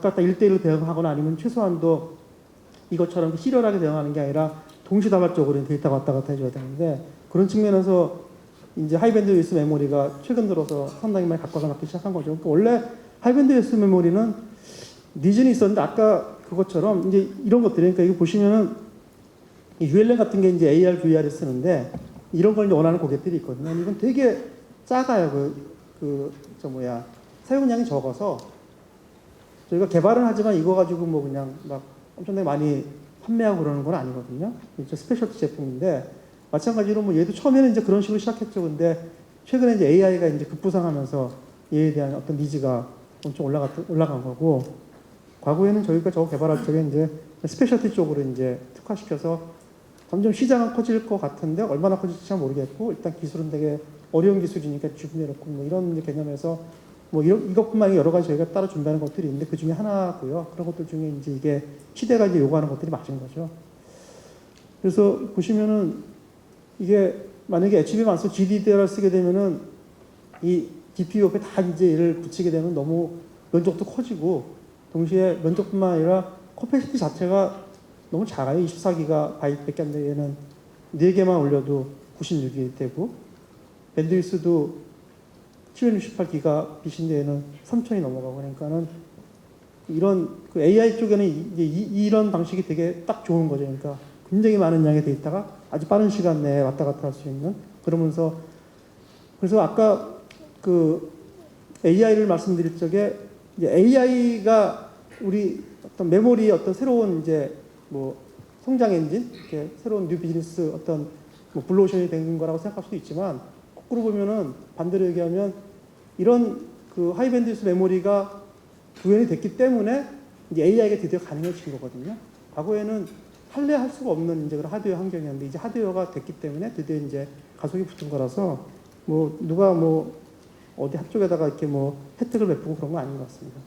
다 1대1로 대응하거나 아니면 최소한도 이것처럼 시리얼하게 대응하는 게 아니라 동시다발적으로 데이터가 왔다 갔다 해줘야 되는데 그런 측면에서 이제 하이밴드위스 메모리가 최근 들어서 상당히 많이 각광을 받기 시작한 거죠. 그러니까 원래 하이밴드위스 메모리는 니즈는 있었는데 아까 그것처럼 이제 이런 것들이 그러니까 이거 보시면은 ULM 같은 게 이제 AR, VR을 쓰는데 이런 걸 이제 원하는 고객들이 있거든요. 이건 되게 작아요. 사용량이 적어서 저희가 개발은 하지만 이거 가지고 뭐 그냥 막 엄청나게 많이 판매하고 그러는 건 아니거든요. 이제 스페셜티 제품인데 마찬가지로 뭐 얘도 처음에는 이제 그런 식으로 시작했죠. 근데 최근에 이제 AI가 이제 급부상하면서 얘에 대한 어떤 니즈가 엄청 올라간 거고 과거에는 저희가 저거 개발할 적에 이제 스페셜티 쪽으로 이제 특화시켜서 점점 시장은 커질 것 같은데 얼마나 커질지 잘 모르겠고 일단 기술은 되게 어려운 기술이니까 준비해놓고 뭐 이런 개념에서 뭐 이것뿐만 아니라 여러 가지 저희가 따로 준비하는 것들이 있는데 그 중에 하나고요. 그런 것들 중에 이제 이게 시대가 이제 요구하는 것들이 맞은 거죠. 그래서 보시면은 이게 만약에 HBM 안 쓰고 GDDR을 쓰게 되면은 이 GPU 옆에 다 이제 얘를 붙이게 되면 너무 면적도 커지고 동시에 면적뿐만 아니라 커패시티 자체가 너무 작아요. 24기가 바이트밖에 안 되는 4개만 올려도 96이 되고 밴드위스도 768기가 빛인데 얘는 3000이 넘어가고 그러니까는 이런 그 AI 쪽에는 이제 이런 방식이 되게 딱 좋은 거죠. 그러니까 굉장히 많은 양의 데이터가 아주 빠른 시간 내에 왔다 갔다 할 수 있는 그러면서 그래서 아까 그 AI를 말씀드릴 적에 이제 AI가 우리 어떤 메모리 어떤 새로운 이제 뭐 성장 엔진, 이렇게 새로운 뉴 비즈니스 어떤 뭐 블루오션이 된 거라고 생각할 수도 있지만 거꾸로 보면은 반대로 얘기하면 이런 그 하이밴드위스 메모리가 구현이 됐기 때문에 이제 AI가 드디어 가능해진 거거든요. 과거에는 할 수가 없는 이제 그런 하드웨어 환경이었는데 이제 하드웨어가 됐기 때문에 드디어 이제 가속이 붙은 거라서 뭐 누가 뭐 어디 한쪽에다가 이렇게 뭐 혜택을 베푸고 그런 건 아닌 것 같습니다.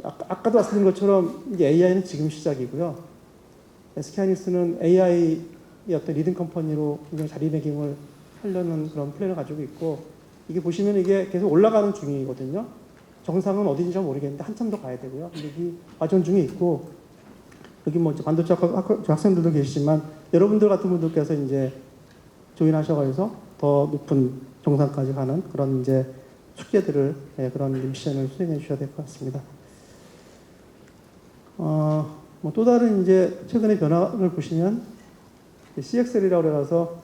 아까도 말씀드린 것처럼 이제 AI는 지금 시작이고요. SK하이닉스는 AI의 어떤 리딩 컴퍼니로 굉장히 자리매김을 하려는 그런 플랜을 가지고 있고 이게 보시면 이게 계속 올라가는 중이거든요. 정상은 어딘지 잘 모르겠는데 한참 더 가야 되고요. 근데 이 과정 중에 있고 여기 뭐 반도체 학생들도 계시지만 여러분들 같은 분들께서 이제 조인하셔가지고 더 높은 정상까지 가는 그런 이제 숙제들을 그런 미션을 수행해 주셔야 될 것 같습니다. 뭐 또 다른 이제 최근의 변화를 보시면 CXL이라고 해서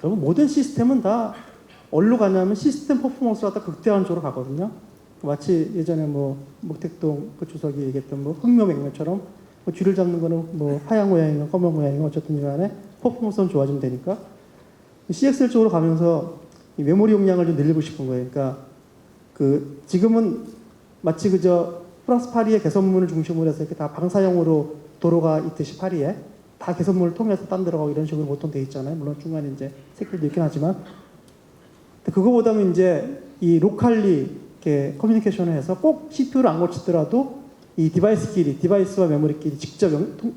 결국 모든 시스템은 다 어디로 가냐면 시스템 퍼포먼스가 다 극대화하는 쪽으로 가거든요. 마치 예전에 뭐 목택동 그 주석이 얘기했던 뭐 흑묘맹묘처럼 뭐 쥐를 잡는 거는 뭐 하얀 고양이나 검은 고양이나 어쨌든 간에 퍼포먼스는 좋아지면 되니까 CXL 쪽으로 가면서 이 메모리 용량을 좀 늘리고 싶은 거예요. 그러니까 그 지금은 마치 그저 프랑스 파리의 개선문을 중심으로 해서 이렇게 다 방사형으로 도로가 있듯이 파리에 다 개선문을 통해서 딴 데로 가고 이런 식으로 보통 돼 있잖아요. 물론 중간에 이제 새길도 있긴 하지만 그거보다는 이제 이 로컬리 이렇게 커뮤니케이션을 해서 꼭 CPU를 안 거치더라도 이 디바이스끼리 디바이스와 메모리끼리 직접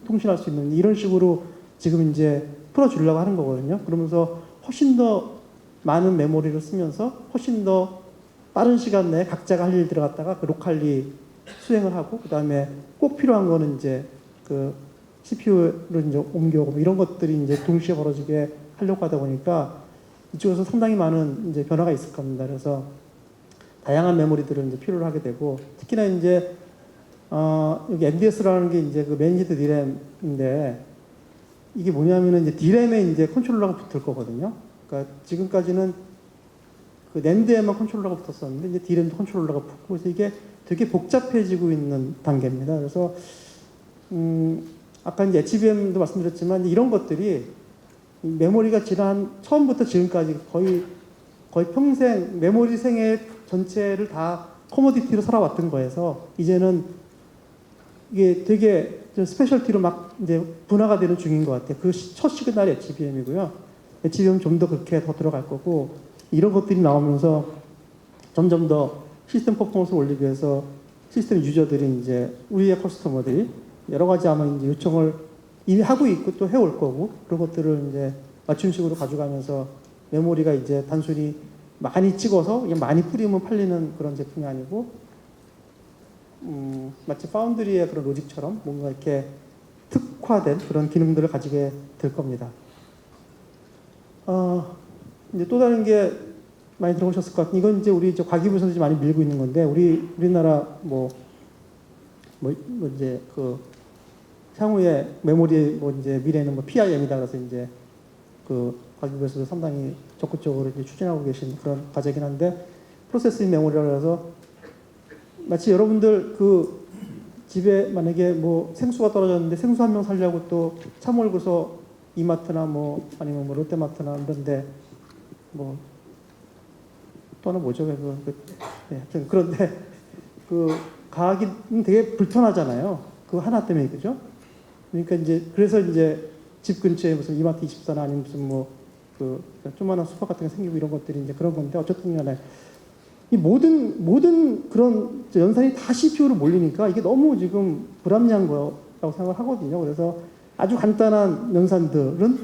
통신할 수 있는 이런 식으로 지금 이제 풀어주려고 하는 거거든요. 그러면서 훨씬 더 많은 메모리를 쓰면서 훨씬 더 빠른 시간 내에 각자가 할 일 들어갔다가 그 로컬리 수행을 하고 그 다음에 꼭 필요한 거는 이제 그 CPU를 이제 옮겨오고 이런 것들이 이제 동시에 벌어지게 하려고 하다 보니까 이쪽에서 상당히 많은 이제 변화가 있을 겁니다. 그래서 다양한 메모리들을 이제 필요로 하게 되고 특히나 이제 여기 MDS라는 게 이제 그 매니지드 디램인데 이게 뭐냐면은 이제 디램에 이제 컨트롤러가 붙을 거거든요. 그러니까 지금까지는 그 낸드에만 컨트롤러가 붙었었는데 이제 디램도 컨트롤러가 붙고 그래서 이게 되게 복잡해지고 있는 단계입니다. 그래서 아까 이제 HBM도 말씀드렸지만 이런 것들이 메모리가 지난 처음부터 지금까지 거의 평생 메모리 생애 전체를 다 커머디티로 살아왔던 거에서 이제는 이게 되게 좀 스페셜티로 막 이제 분화가 되는 중인 것 같아요. 그 첫 시그널이 HBM이고요. HBM 좀 더 그렇게 더 들어갈 거고 이런 것들이 나오면서 점점 더 시스템 퍼포먼스를 올리기 위해서 시스템 유저들이 이제 우리의 커스터머들이 여러 가지 아마 이제 요청을 이미 하고 있고 또 해올 거고 그런 것들을 이제 맞춤식으로 가져가면서 메모리가 이제 단순히 많이 찍어서 그냥 많이 뿌리면 팔리는 그런 제품이 아니고 마치 파운드리의 그런 로직처럼 뭔가 이렇게 특화된 그런 기능들을 가지게 될 겁니다. 이제 또 다른 게 많이 들어보셨을 것 같은 이건 이제 우리 과기부에서 많이 밀고 있는 건데 우리나라 뭐 이제 그 향후에 메모리 뭐 이제 미래는 뭐 PIM이다 그래서 이제 그 과기부에서도 상당히 적극적으로 이제 추진하고 계신 그런 과제긴 한데 프로세싱 메모리라고 해서 마치 여러분들 그 집에 만약에 뭐 생수가 떨어졌는데 생수 한 명 살려고 또 차 몰고서 이마트나 뭐 아니면 뭐 롯데마트나 이런데 뭐 또는 뭐죠 하여튼 그런데 그 가기 되게 불편하잖아요. 그 하나 때문에 그죠? 그러니까 이제 그래서 이제 집 근처에 무슨 이마트 24나 아니면 무슨 뭐 그 조그마한 슈퍼 같은 게 생기고 이런 것들이 이제 그런 건데 어쨌든 간에 이 모든 그런 연산이 다 CPU로 몰리니까 이게 너무 지금 불합리한 거라고 생각을 하거든요. 그래서 아주 간단한 연산들은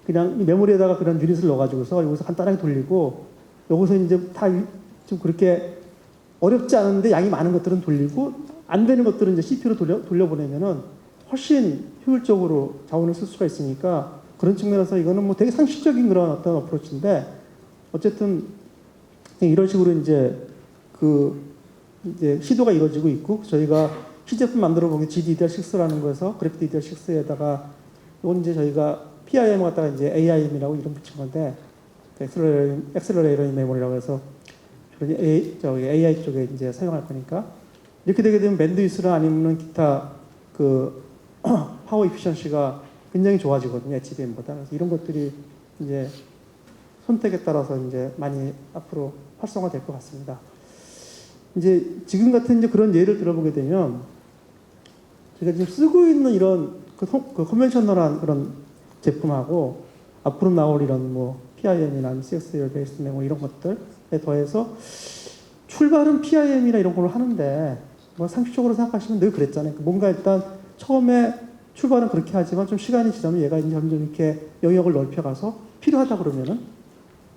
그냥 이 메모리에다가 그런 유닛을 넣어가지고서 여기서 간단하게 돌리고 여기서 이제 다 좀 그렇게 어렵지 않은데 양이 많은 것들은 돌리고 안 되는 것들은 이제 CPU로 돌려보내면은 훨씬 효율적으로 자원을 쓸 수가 있으니까 그런 측면에서 이거는 뭐 되게 상식적인 그런 어떤 어프로치인데 어쨌든 이런 식으로 이제 이제 시도가 이루어지고 있고 저희가 시제품 만들어 본 게 GDDR6라는 거에서 그래픽 DDR6에다가 이건 이제 저희가 PIM 갖다가 이제 AIM이라고 이름 붙인 건데 엑셀러레이터 메모리라고 해서 AI 쪽에 이제 사용할 거니까 이렇게 되게 되면 밴드위스나 아니면 기타 파워 이피션시가 굉장히 좋아지거든요. HBM보다. 그래서 이런 것들이 이제 선택에 따라서 이제 많이 앞으로 활성화될 것 같습니다. 이제 지금 같은 이제 그런 예를 들어보게 되면 제가 지금 쓰고 있는 이런 컨벤셔널한 그런 제품하고 앞으로 나올 이런 뭐 PIM이나 CXL 베이스 메모리 이런 것들에 더해서 출발은 PIM이나 이런 걸로 하는데 뭐 상식적으로 생각하시면 늘 그랬잖아요. 뭔가 일단 처음에 출발은 그렇게 하지만 좀 시간이 지나면 얘가 이제 점점 이렇게 영역을 넓혀가서 필요하다 그러면은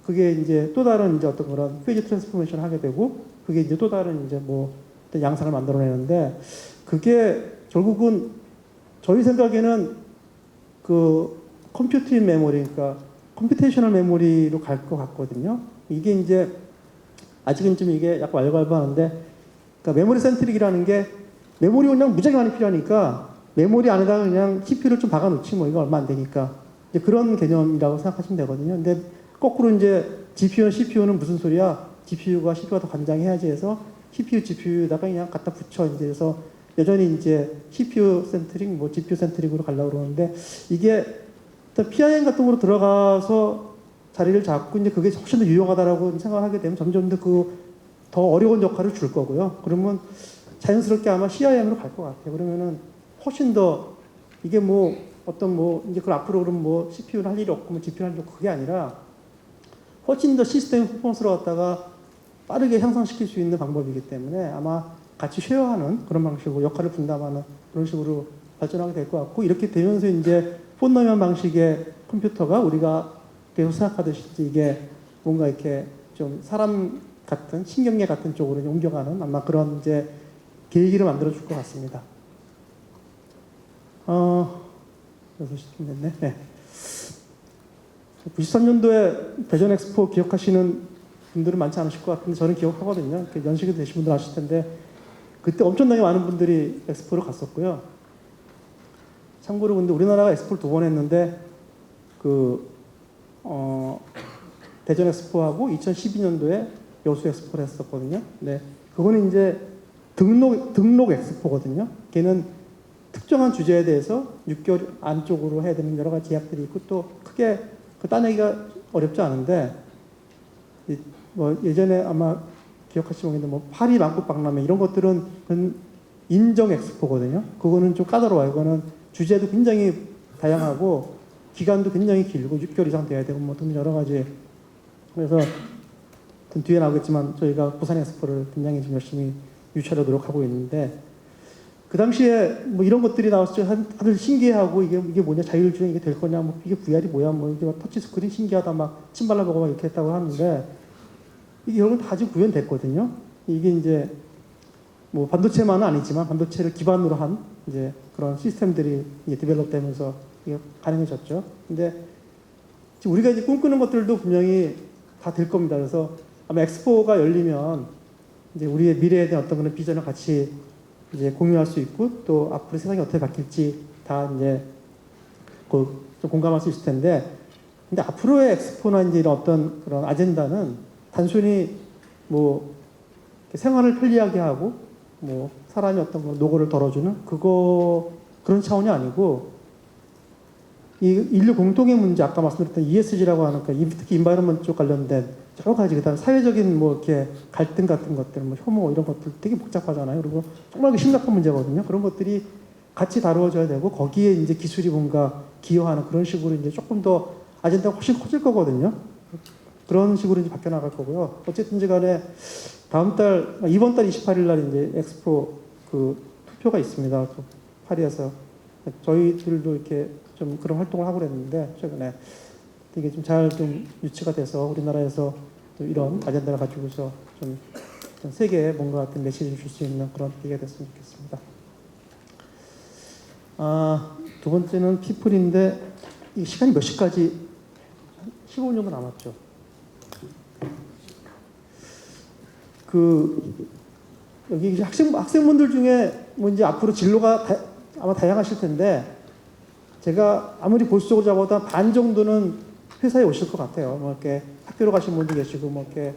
그게 이제 또 다른 이제 어떤 그런 페이지 트랜스포메이션을 하게 되고 그게 이제 또 다른 이제 뭐 양상을 만들어내는데 그게 결국은 저희 생각에는 컴퓨팅 메모리, 그러니까 컴퓨테이셔널 메모리로 갈 것 같거든요. 이게 이제 아직은 좀 이게 약간 왈가왈부하는데, 그러니까 메모리 센트릭이라는 게 메모리 그냥 무지하게 많이 필요하니까 메모리 안에다가 그냥 CPU를 좀 박아놓지 뭐 이거 얼마 안 되니까 이제 그런 개념이라고 생각하시면 되거든요. 근데 거꾸로 이제 GPU는 CPU는 무슨 소리야? GPU가 CPU가 더 관장해야지 해서 CPU, GPU에다가 그냥 갖다 붙여 이제 해서 여전히 이제 CPU 센트릭, 뭐 GPU 센트릭으로 가려고 그러는데 이게 일단 PIM 같은 거로 들어가서 자리를 잡고 이제 그게 훨씬 더 유용하다라고 생각하게 되면 점점 더 어려운 역할을 줄 거고요. 그러면 자연스럽게 아마 CIM으로 갈 것 같아요. 그러면은 훨씬 더 이게 뭐 어떤 뭐 이제 그 앞으로 그럼 뭐 CPU는 할 일이 없고 뭐 GPU는 할 일이 없고 그게 아니라 훨씬 더 시스템 퍼포먼스로 갖다가 빠르게 향상시킬 수 있는 방법이기 때문에 아마 같이 쉐어하는 그런 방식으로 역할을 분담하는 그런 식으로 발전하게 될 것 같고 이렇게 되면서 이제 폰너면 방식의 컴퓨터가 우리가 계속 생각하듯이 이게 뭔가 이렇게 좀 사람 같은 신경계 같은 쪽으로 옮겨가는 아마 그런 이제 계기를 만들어 줄 것 같습니다. 6시쯤 됐네. 네. 93년도에 대전 엑스포 기억하시는 분들은 많지 않으실 것 같은데 저는 기억하거든요. 연식이 되신 분들 아실 텐데 그때 엄청나게 많은 분들이 엑스포를 갔었고요. 참고로 근데 우리나라가 엑스포를 2번 했는데 대전 엑스포하고 2012년도에 여수 엑스포를 했었거든요. 네, 그거는 이제 등록 엑스포거든요. 걔는 특정한 주제에 대해서 6개월 안쪽으로 해야 되는 여러 가지 제약들이 있고 또 크게 따내기가 어렵지 않은데 뭐 예전에 아마 기억하시면 모르겠는데 뭐 파리 만국 박람회 이런 것들은 인정 엑스포거든요. 그거는 좀 까다로워요. 그거는 주제도 굉장히 다양하고 기간도 굉장히 길고 6개월 이상 돼야 되고 뭐 등 여러 가지. 그래서 뒤에 나오겠지만 저희가 부산 엑스포를 굉장히 좀 열심히 유치하려 노력하고 있는데 그 당시에 뭐 이런 것들이 나왔을 때 다들 신기해하고 이게 뭐냐 자율주행 이게 될 거냐 뭐 이게 VR이 뭐야 뭐 이게 막 터치 스크린 신기하다 막 침 발라보고 막 이렇게 했다고 하는데 이게 결국 다 지금 구현됐거든요. 이게 이제 뭐 반도체만은 아니지만 반도체를 기반으로 한 이제 그런 시스템들이 이제 디벨롭되면서 이게 가능해졌죠. 근데 지금 우리가 이제 꿈꾸는 것들도 분명히 다 될 겁니다. 그래서 아마 엑스포가 열리면 이제 우리의 미래에 대한 어떤 그런 비전을 같이 이제 공유할 수 있고 또 앞으로 세상이 어떻게 바뀔지 다 이제 좀 공감할 수 있을 텐데 근데 앞으로의 엑스포나 이제 이런 어떤 그런 아젠다는 단순히 뭐 생활을 편리하게 하고 뭐 사람이 어떤 노고를 덜어주는 그런 차원이 아니고 이 인류 공통의 문제 아까 말씀드렸던 ESG라고 하는 특히 인바이러먼트 쪽 관련된 여러 가지 그다음 사회적인 뭐 이렇게 갈등 같은 것들 뭐 혐오 이런 것들 되게 복잡하잖아요. 그리고 정말 심각한 문제거든요. 그런 것들이 같이 다루어져야 되고 거기에 이제 기술이 뭔가 기여하는 그런 식으로 이제 조금 더 아젠다가 훨씬 커질 거거든요. 그런 식으로 이제 바뀌어 나갈 거고요. 어쨌든지 간에 이번 달 28일 날 이제 엑스포 투표가 있습니다. 파리에서 저희들도 이렇게 좀 그런 활동을 하고 그랬는데 최근에 되게 좀 잘 좀 유치가 돼서 우리나라에서 이런 아젠다를 가지고서 좀 세계에 뭔가 같은 메시지를 줄 수 있는 그런 계기가 됐으면 좋겠습니다. 두 번째는 피플인데 이 시간이 몇 시까지 15분 정도 남았죠. 여기 이제 학생분들 중에 뭐 이제 앞으로 진로가 아마 다양하실 텐데 제가 아무리 보수적으로 잡아도 반 정도는 회사에 오실 것 같아요. 뭐 이렇게 학교로 가신 분도 계시고 뭐 이렇게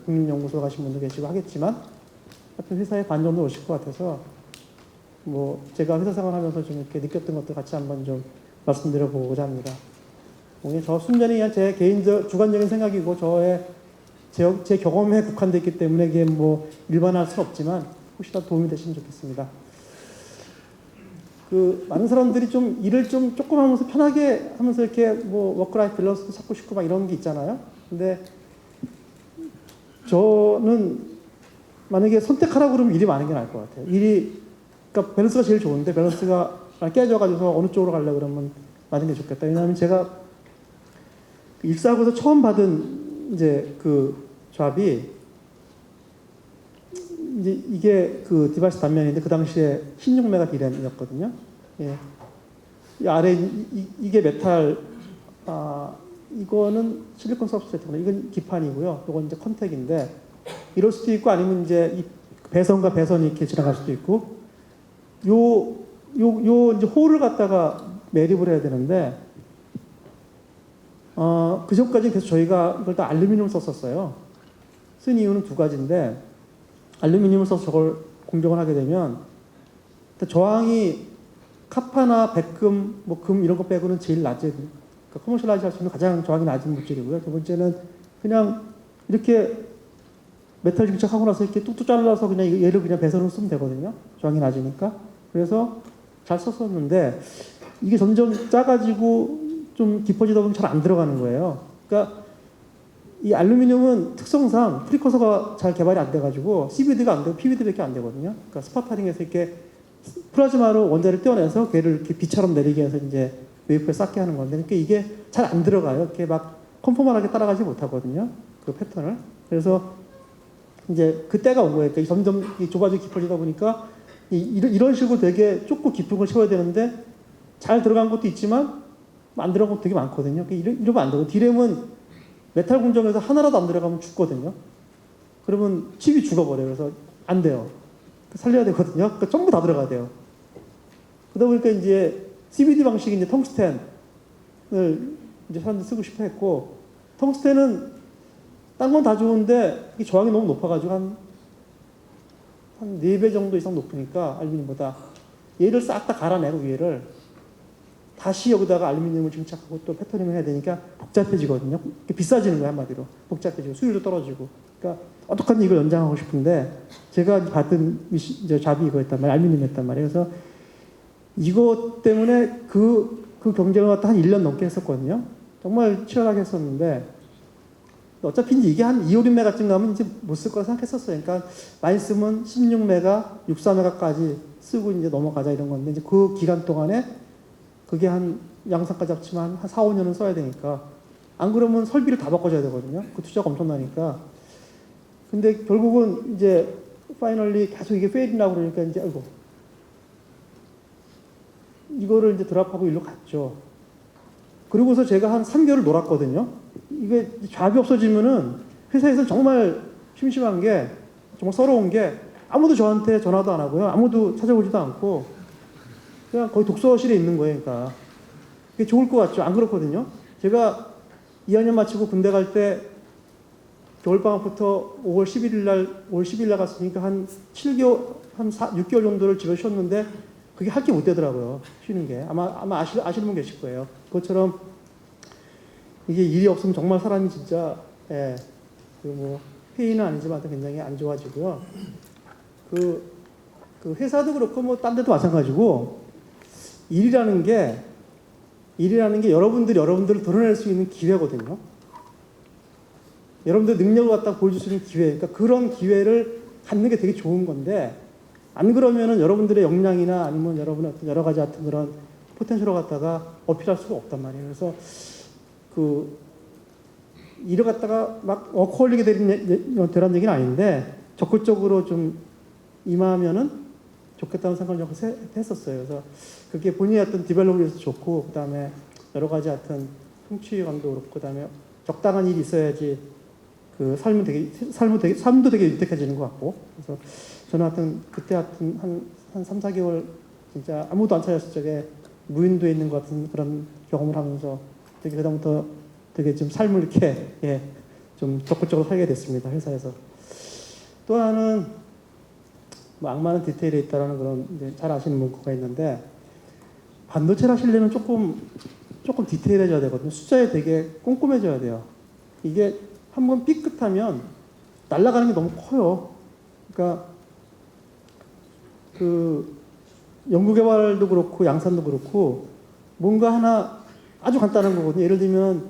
국민연구소 가신 분도 계시고 하겠지만 하여튼 회사에 반 정도 오실 것 같아서 뭐 제가 회사 생활하면서 좀 이렇게 느꼈던 것들 같이 한번 좀 말씀드려 보고자 합니다. 저 순전히 그냥 제 개인적 주관적인 생각이고 제 경험에 국한되어 있기 때문에 이게 뭐 일반화할 수는 없지만 혹시라도 도움이 되시면 좋겠습니다. 많은 사람들이 좀 일을 좀 조금 하면서 편하게 하면서 이렇게 뭐 워크라이프 밸런스도 찾고 싶고 막 이런 게 있잖아요. 근데 저는 만약에 선택하라고 그러면 일이 많은 게 나을 것 같아요. 그러니까 밸런스가 제일 좋은데 밸런스가 깨져가지고 어느 쪽으로 가려고 그러면 많은 게 좋겠다. 왜냐하면 제가 입사하고서 처음 받은 이제 잡이 이제 이게 디바이스 단면인데 그 당시에 16메가 D램이었거든요. 예. 이 아래 이게 메탈, 이거는 실리콘 서브스트레이트구나. 이건 기판이고요. 이건 이제 컨택인데 이럴 수도 있고 아니면 이제 이 배선과 배선이 이렇게 지나갈 수도 있고 요 이제 홀을 갖다가 매립을 해야 되는데 그 전까지 계속 저희가 이걸 다 알루미늄을 썼었어요. 쓴 이유는 두 가지인데 알루미늄을 써서 저걸 공정을 하게 되면 저항이 카파나 백금, 뭐 금 이런 거 빼고는 제일 낮은, 그러니까 커머셜라이즈 할 수 있는 가장 저항이 낮은 물질이고요. 두 번째는 그냥 이렇게 메탈 증착하고 나서 이렇게 뚝뚝 잘라서 그냥 얘를 그냥 배선으로 쓰면 되거든요. 저항이 낮으니까. 그래서 잘 썼었는데 이게 점점 작아지고 좀 깊어지다 보면 잘 안 들어가는 거예요. 그러니까 이 알루미늄은 특성상 프리커서가 잘 개발이 안 돼가지고 CVD가 안 되고 PVD밖에 안 되거든요. 그러니까 스파타링에서 이렇게 플라즈마로 원자를 떼어내서 걔를 이렇게 비처럼 내리게 해서 이제 웨이프에 쌓게 하는 건데, 그러니까 이게 잘 안 들어가요. 이렇게 막 컨포멀하게 따라가지 못하거든요. 그 패턴을. 그래서 이제 그때가 온 거예요. 그러니까 점점 좁아지고 깊어지다 보니까 이런 식으로 되게 좁고 깊은 걸 채워야 되는데 잘 들어간 것도 있지만 안 들어간 것도 되게 많거든요. 이러면 안 되고 D램은 메탈 공정에서 하나라도 안 들어가면 죽거든요. 그러면 칩이 죽어버려요. 그래서 안 돼요. 살려야 되거든요. 그러니까 전부 다 들어가야 돼요. 그러다 보니까 이제 CVD 방식이 이제 텅스텐을 이제 사람들이 쓰고 싶어 했고, 텅스텐은 딴 건 다 좋은데 이 저항이 너무 높아가지고 한 4배 정도 이상 높으니까 알루미늄보다 얘를 싹 다 갈아내고 위에를 다시 여기다가 알루미늄을 증착하고 또 패터닝을 해야 되니까 복잡해지거든요. 비싸지는 거예요, 한마디로. 복잡해지고 수율도 떨어지고. 그러니까 어떡하든 이걸 연장하고 싶은데 제가 받은 잡이 이거였단 말이에요. 알루미늄이었단 말이에요. 그래서 이것 때문에 그 경쟁을 갖다 한 1년 넘게 했었거든요. 정말 치열하게 했었는데 어차피 이제 이게 한 2, 5메가쯤 가면 이제 못 쓸 거라 생각했었어요. 그러니까 많이 쓰면 16메가, 64메가까지 쓰고 이제 넘어가자 이런 건데 이제 그 기간 동안에 그게 한 양산까지 합치면 한 4, 5년은 써야 되니까 안 그러면 설비를 다 바꿔줘야 되거든요. 그 투자가 엄청나니까. 근데 결국은 이제 파이널리 계속 이게 페일이 나고 그러니까 이제 아이고 이거를 이제 드랍하고 일로 갔죠. 그리고서 제가 한 3개월 놀았거든요. 이게 잡이 없어지면은 회사에서 정말 심심한 게, 정말 서러운 게 아무도 저한테 전화도 안 하고요. 아무도 찾아오지도 않고 그냥 거의 독서실에 있는 거예요. 그러니까 그게 좋을 것 같죠. 안 그렇거든요. 제가 2학년 마치고 군대 갈 때 겨울방학부터 5월 10일 날 갔으니까 한 7개월, 한 6개월 정도를 집에 쉬었는데 그게 할 게 못 되더라고요. 쉬는 게. 아마 아시는 분 계실 거예요. 그것처럼 이게 일이 없으면 정말 사람이 진짜, 뭐, 회의는 아니지만 굉장히 안 좋아지고요. 그 회사도 그렇고 뭐 딴 데도 마찬가지고 일이라는 게 여러분들을 드러낼 수 있는 기회거든요. 여러분들 능력을 갖다 보여줄 수 있는 기회. 그러니까 그런 기회를 갖는 게 되게 좋은 건데, 안 그러면은 여러분들의 역량이나 아니면 여러분의 어떤 여러 가지 같은 그런 포텐셜을 갖다가 어필할 수가 없단 말이에요. 그래서 일을 갖다가 막 워커홀릭이 되란 얘기는 아닌데, 적극적으로 좀 임하면은 좋겠다는 생각을 했었어요. 그래서 그게 본인의 어떤 디벨롭을 좋고, 그 다음에 여러 가지 하여튼 성취감도 그렇고, 그 다음에 적당한 일이 있어야지 그 삶도 되게 윤택해지는 것 같고. 그래서 저는 하여튼 그때 하여튼 한 3, 4개월 진짜 아무도 안 찾았을 적에 무인도에 있는 것 같은 그런 경험을 하면서 되게 그다음부터 되게 좀 삶을 이렇게 좀 적극적으로 살게 됐습니다. 회사에서. 또 하나는 뭐 악마는 디테일에 있다라는 그런 이제 잘 아시는 문구가 있는데, 반도체를 하시려면 조금 디테일해져야 되거든요. 숫자에 되게 꼼꼼해져야 돼요. 이게 한번 삐끗하면 날아가는 게 너무 커요. 그러니까 그 연구개발도 그렇고 양산도 그렇고 뭔가 하나 아주 간단한 거거든요. 예를 들면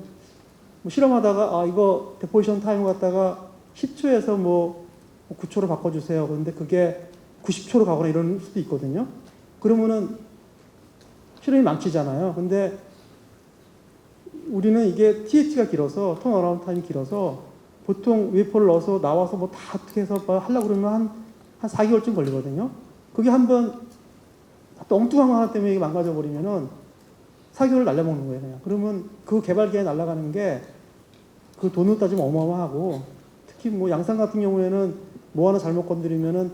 뭐 실험하다가 이거 데포지션 타임 갖다가 10초에서 뭐 9초로 바꿔주세요. 그런데 그게 90초로 가거나 이럴 수도 있거든요. 그러면은 실험이 망치잖아요. 근데 우리는 이게 TH가 길어서, 턴어라운드 타임이 길어서 보통 웨이퍼를 넣어서 나와서 뭐 다 어떻게 해서 하려고 그러면 한 4개월쯤 걸리거든요. 그게 한번 엉뚱한 거 하나 때문에 이게 망가져 버리면은 4개월 날려먹는 거예요, 그냥. 그러면 그 개발기에 날아가는 게 그 돈으로 따지면 어마어마하고, 특히 뭐 양산 같은 경우에는 뭐 하나 잘못 건드리면은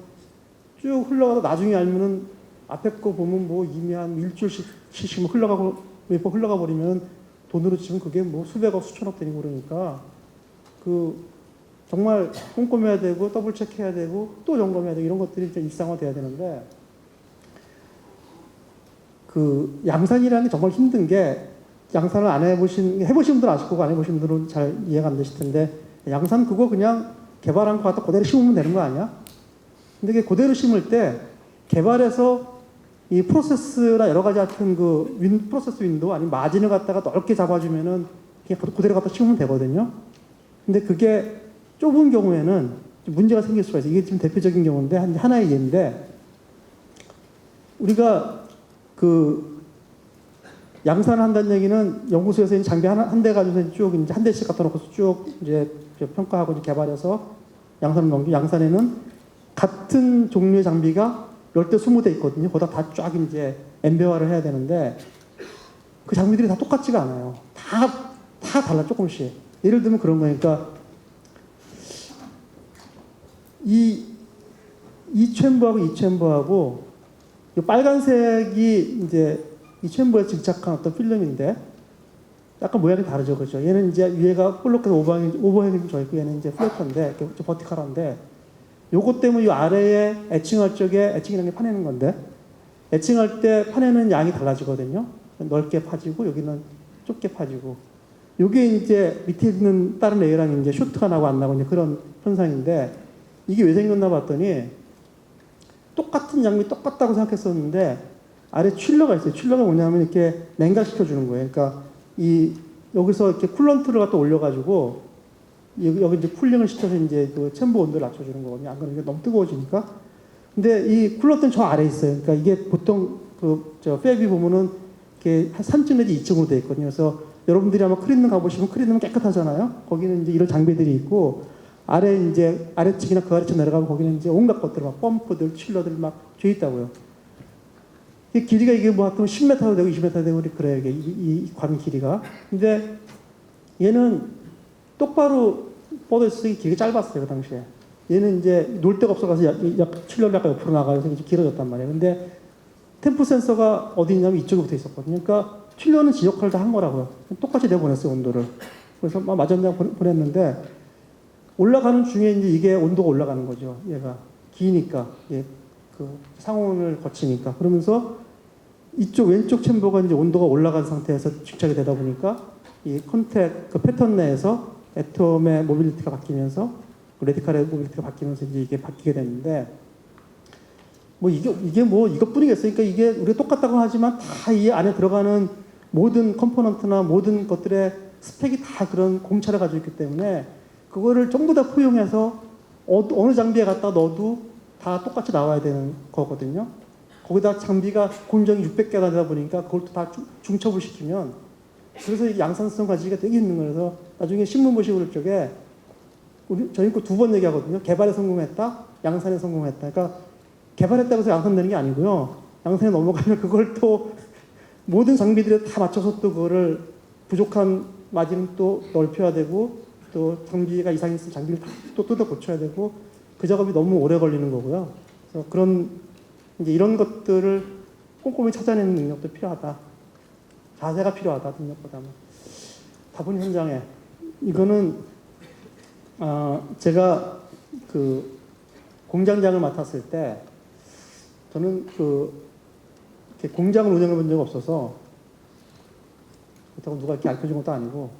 쭉 흘러가다 나중에 알면은 앞에 거 보면 뭐 이미 한 일주일씩 흘러가고 웨이퍼 흘러가 버리면 돈으로 치면 그게 뭐 수백억 수천억 되고 그러니까 그 정말 꼼꼼해야 되고 더블 체크해야 되고 또 점검해야 되고 이런 것들이 이제 일상화돼야 되는데, 그 양산이라는 게 정말 힘든 게, 양산을 안 해보신 분들은 아실 거고 안 해보신 분들은 잘 이해가 안 되실 텐데, 양산 그거 그냥 개발한 거 갖다 그대로 심으면 되는 거 아니야? 근데 그게 그대로 심을 때 개발해서 이 프로세스나 여러 가지 같은 그 프로세스 윈도우 아니면 마진을 갖다가 넓게 잡아주면은 그냥 그대로 갖다 심으면 되거든요. 근데 그게 좁은 경우에는 문제가 생길 수가 있어요. 이게 지금 대표적인 경우인데 하나의 예인데, 우리가 그 양산을 한다는 얘기는 연구소에서 장비 한 대 가지고 쭉 이제 한 대씩 갖다 놓고서 쭉 이제 평가하고 이제 개발해서 양산을 넘기고, 양산에는 같은 종류의 장비가 10대 20대 있거든요. 거기다 다 쫙 이제 엠베어를 해야 되는데 그 장비들이 다 똑같지가 않아요. 다 달라, 조금씩. 예를 들면 그런 거니까 이 챔버하고 이 챔버하고 이 빨간색이 이제 이 챔버에 장착한 어떤 필름인데 약간 모양이 다르죠, 그죠? 얘는 이제 위에가 볼록해서 오버행이 져 있고 얘는 이제 플래터인데, 버티컬한데, 요것 때문에 이 아래에 애칭할 적에, 애칭이라는 게 파내는 건데, 애칭할 때 파내는 양이 달라지거든요. 넓게 파지고 여기는 좁게 파지고, 요게 이제 밑에 있는 다른 레이어랑 이제 쇼트가 나고 안 나고 이제 그런 현상인데, 이게 왜 생겼나 봤더니 똑같은 장비 똑같다고 생각했었는데 아래 칠러가 있어요. 칠러가 뭐냐면 이렇게 냉각시켜 주는 거예요. 그러니까 여기서 이렇게 쿨런트를 갖다 올려가지고 여기 이제 쿨링을 시켜서 이제 그 챔버 온도를 낮춰주는 거거든요. 안 그러면 이게 너무 뜨거워지니까. 근데 이 쿨런트는 저 아래에 있어요. 그러니까 이게 보통 팹이 보면은 이렇게 한 3층 내지 2층으로 되어 있거든요. 그래서 여러분들이 아마 크린룸 가보시면 크린룸은 깨끗하잖아요. 거기는 이제 이런 장비들이 있고, 아래층이나 그 아래층 내려가면 거기는 이제 온갖 것들, 막 펌프들, 칠러들 막 돼 있다고요. 이 길이가 이게 뭐 하여튼 10m도 되고 20m도 되고 그래요. 이 관 길이가. 근데 얘는 똑바로 뻗어 있어서 길이가 짧았어요, 그 당시에. 얘는 이제 놀 데가 없어가서 칠러를 약간 옆으로 나가서 이제 길어졌단 말이에요. 근데 템프 센서가 어디 있냐면 이쪽에 붙어 있었거든요. 그러니까 칠러는 지 역할을 다 한 거라고요. 똑같이 내보냈어요, 온도를. 그래서 맞았냐 보냈는데, 올라가는 중에 이제 이게 온도가 올라가는 거죠. 얘가 기니까, 그 상온을 거치니까. 그러면서 이쪽 왼쪽 챔버가 이제 온도가 올라간 상태에서 집착이 되다 보니까 이 그 패턴 내에서 애톰의 모빌리티가 바뀌면서, 레디칼의 모빌리티가 바뀌면서 이제 이게 바뀌게 됐는데, 뭐 이게 뭐 이것뿐이겠어요. 그러니까 이게 우리가 똑같다고 하지만 다 이 안에 들어가는 모든 컴포넌트나 모든 것들의 스펙이 다 그런 공차를 가지고 있기 때문에 그거를 전부 다 포용해서 어느 장비에 갖다 넣어도 다 똑같이 나와야 되는 거거든요. 거기다 장비가 곤정이 600개가 되다 보니까 그걸 또 다 중첩을 시키면, 그래서 이 양산성 가지기가 되게 힘든 거여서 나중에 신문 보시고 그럴 적에 저희 거 두 번 얘기하거든요. 개발에 성공했다, 양산에 성공했다. 그러니까 개발했다고 해서 양산되는 게 아니고요. 양산에 넘어가면 그걸 또 모든 장비들에 다 맞춰서 또 그거를 부족한 마진은 또 넓혀야 되고 또 장비가 이상이 있으면 장비를 또 뜯어 고쳐야 되고 그 작업이 너무 오래 걸리는 거고요. 그래서 그런 이제 이런 것들을 꼼꼼히 찾아내는 능력도 필요하다. 자세가 필요하다. 능력보다는. 다분 현장에 이거는 제가 그 공장장을 맡았을 때 저는 이렇게 공장을 운영해 본 적이 없어서 그렇다고 누가 이렇게 알려준 것도 아니고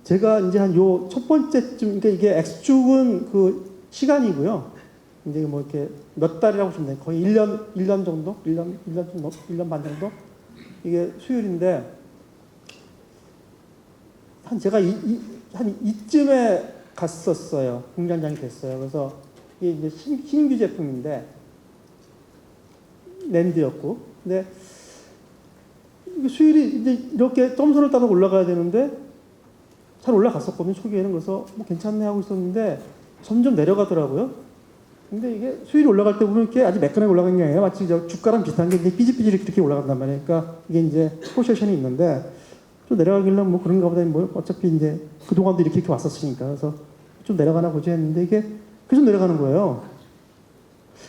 제가 이제 한 요 첫 번째쯤 그러니까 이게 X축은 그 시간이고요. 이제 뭐 이렇게 몇 달이라고 보시면 돼요. 거의 1년 정도? 1년 반 정도? 이게 수율인데 제가 한 이쯤에 갔었어요. 공장장이 됐어요. 그래서 이게 이제 신규 제품인데 랜드였고, 근데 수율이 이제 이렇게 점수를 따라 올라가야 되는데 잘 올라갔었거든요. 초기에는. 그래서 뭐 괜찮네 하고 있었는데 점점 내려가더라고요. 근데 이게 수율이 올라갈 때 보면 이렇게 아주 매끈하게 올라가는 게 아니라 마치 주가랑 비슷한 게 이제 삐질삐질 이렇게 올라간단 말이에요. 그러니까 이게 이제 포지션이 있는데 좀 내려가길래 뭐 그런가 보다 뭐 어차피 이제 그동안도 이렇게 왔었으니까 그래서 좀 내려가나 보지 했는데 이게 계속 내려가는 거예요.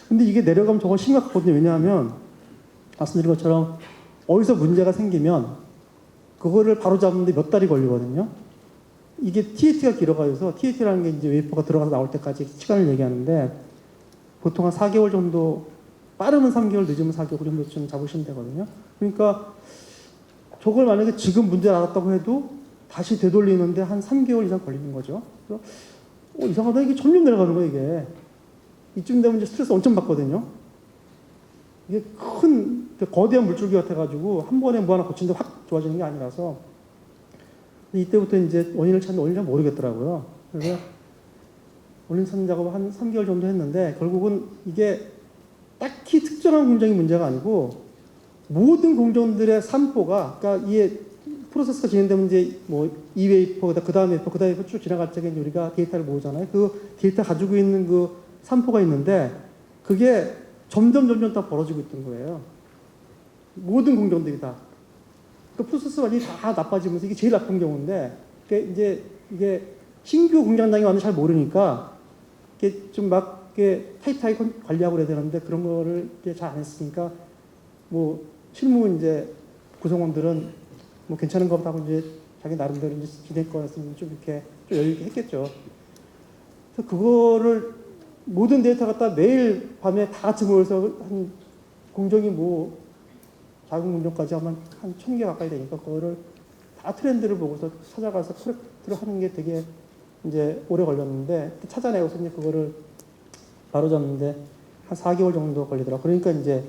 근데 이게 내려가면 저거 심각하거든요. 왜냐하면 말씀드린 것처럼 어디서 문제가 생기면 그거를 바로 잡는데 몇 달이 걸리거든요. 이게 TAT가 길어가지고 TAT라는 게 이제 웨이퍼가 들어가서 나올 때까지 시간을 얘기하는데 보통 한 4개월 정도, 빠르면 3개월, 늦으면 4개월 정도쯤 잡으시면 되거든요. 그러니까 저걸 만약에 지금 문제를 알았다고 해도 다시 되돌리는데 한 3개월 이상 걸리는 거죠. 그래서 이상하다. 이게 점점 내려가는 거예요, 이게. 이쯤 되면 이제 스트레스 엄청 받거든요. 이게 거대한 물줄기 같아가지고 한 번에 뭐 하나 고치는데 확 좋아지는 게 아니라서 이때부터 이제 원인을 잘 모르겠더라고요. 그래서 원인 찾는 작업을 한 3개월 정도 했는데 결국은 이게 딱히 특정한 공정이 문제가 아니고 모든 공정들의 산포가, 그러니까 이게 프로세스가 진행되면 이제 뭐 이 웨이퍼, 그 다음 웨이퍼, 그 다음 웨이퍼 쭉 지나갈 적에 우리가 데이터를 모으잖아요. 그 데이터 가지고 있는 그 산포가 있는데 그게 점점 다 벌어지고 있던 거예요. 모든 공정들이 다. 그 프로세스 완전히 다 나빠지면서 이게 제일 나쁜 경우인데 이게 신규 공장장이 완전 잘 모르니까 이게 좀 막 타이트하게 관리하고 그래야 되는데 그런 거를 잘 안 했으니까 뭐 실무 이제 구성원들은 뭐 괜찮은 것 하고 이제 자기 나름대로 이제 진행 거였으면 좀 이렇게 좀 여유 있게 했겠죠. 그래서 그거를 모든 데이터 갖다 매일 밤에 다 같이 모여서 한 공정이 뭐 작은 공정까지 하면 한 1000개 가까이 되니까 그거를 다 트렌드를 보고서 찾아가서 코렉트를 하는 게 되게 이제 오래 걸렸는데 찾아내고서 이제 그거를 바로잡는데 한 4개월 정도 걸리더라고요. 그러니까 이제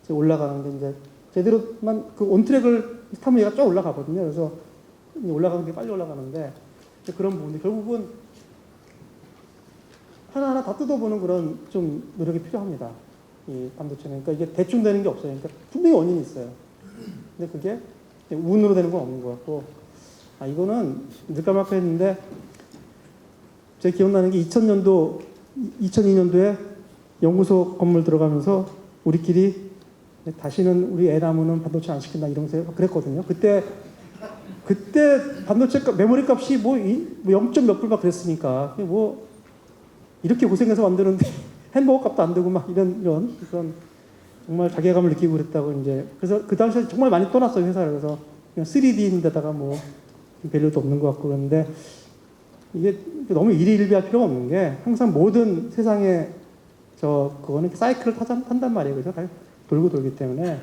올라가는데 이제 제대로만 그 온트랙을 타면 얘가 쫙 올라가거든요. 그래서 올라가는 게 빨리 올라가는데 그런 부분이 결국은 하나하나 다 뜯어보는 그런 좀 노력이 필요합니다. 이 반도체는. 그러니까 이게 대충 되는 게 없어요. 그러니까 분명히 원인이 있어요. 근데 그게 운으로 되는 건 없는 것 같고, 이거는 늦까맣게 했는데, 제 기억나는 게 2002년도에 연구소 건물 들어가면서 우리끼리 다시는 우리 애 나무는 반도체 안 시킨다 이러면서 그랬거든요. 그때 반도체 메모리 값이 뭐 0점 몇 불 막 그랬으니까 뭐 이렇게 고생해서 만드는데 햄버거 값도 안 되고 막 이런 정말 자괴감을 느끼고 그랬다고 이제 그래서 그 당시에 정말 많이 떠났어요 회사를. 그래서 그냥 3D인데다가 뭐 밸류도 없는 것 같고 그런데 이게 너무 일희일비할 필요가 없는 게 항상 모든 세상에 그거는 사이클을 탄단 말이에요. 그죠? 다 돌고 돌기 때문에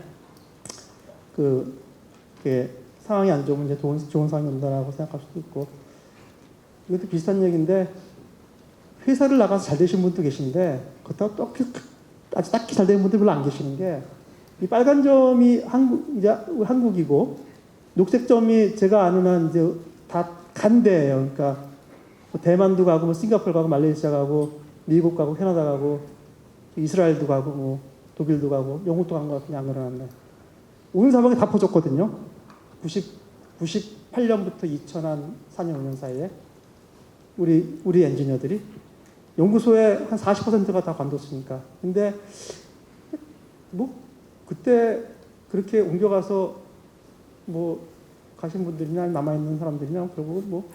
상황이 안 좋으면 이제 좋은 상황이 온다라고 생각할 수도 있고 이것도 비슷한 얘기인데 회사를 나가서 잘 되신 분도 계신데 그렇다고 아주 딱히 잘 되는 분들 별로 안 계시는 게 이 빨간 점이 한국이고 녹색 점이 제가 아는 한 이제 다 간대예요. 그러니까 뭐 대만도 가고 뭐 싱가포르 가고 말레이시아 가고 미국 가고 캐나다 가고 이스라엘도 가고 뭐 독일도 가고 영국도 간 것 같은데 안 그러는데 온 사방에 다 퍼졌거든요. 98년부터 2004년 5년 사이에 우리 엔지니어들이 연구소에 한 40%가 다 관뒀으니까. 근데 뭐 그때 그렇게 옮겨가서 뭐 가신 분들이나 남아있는 사람들이나 결국은 뭐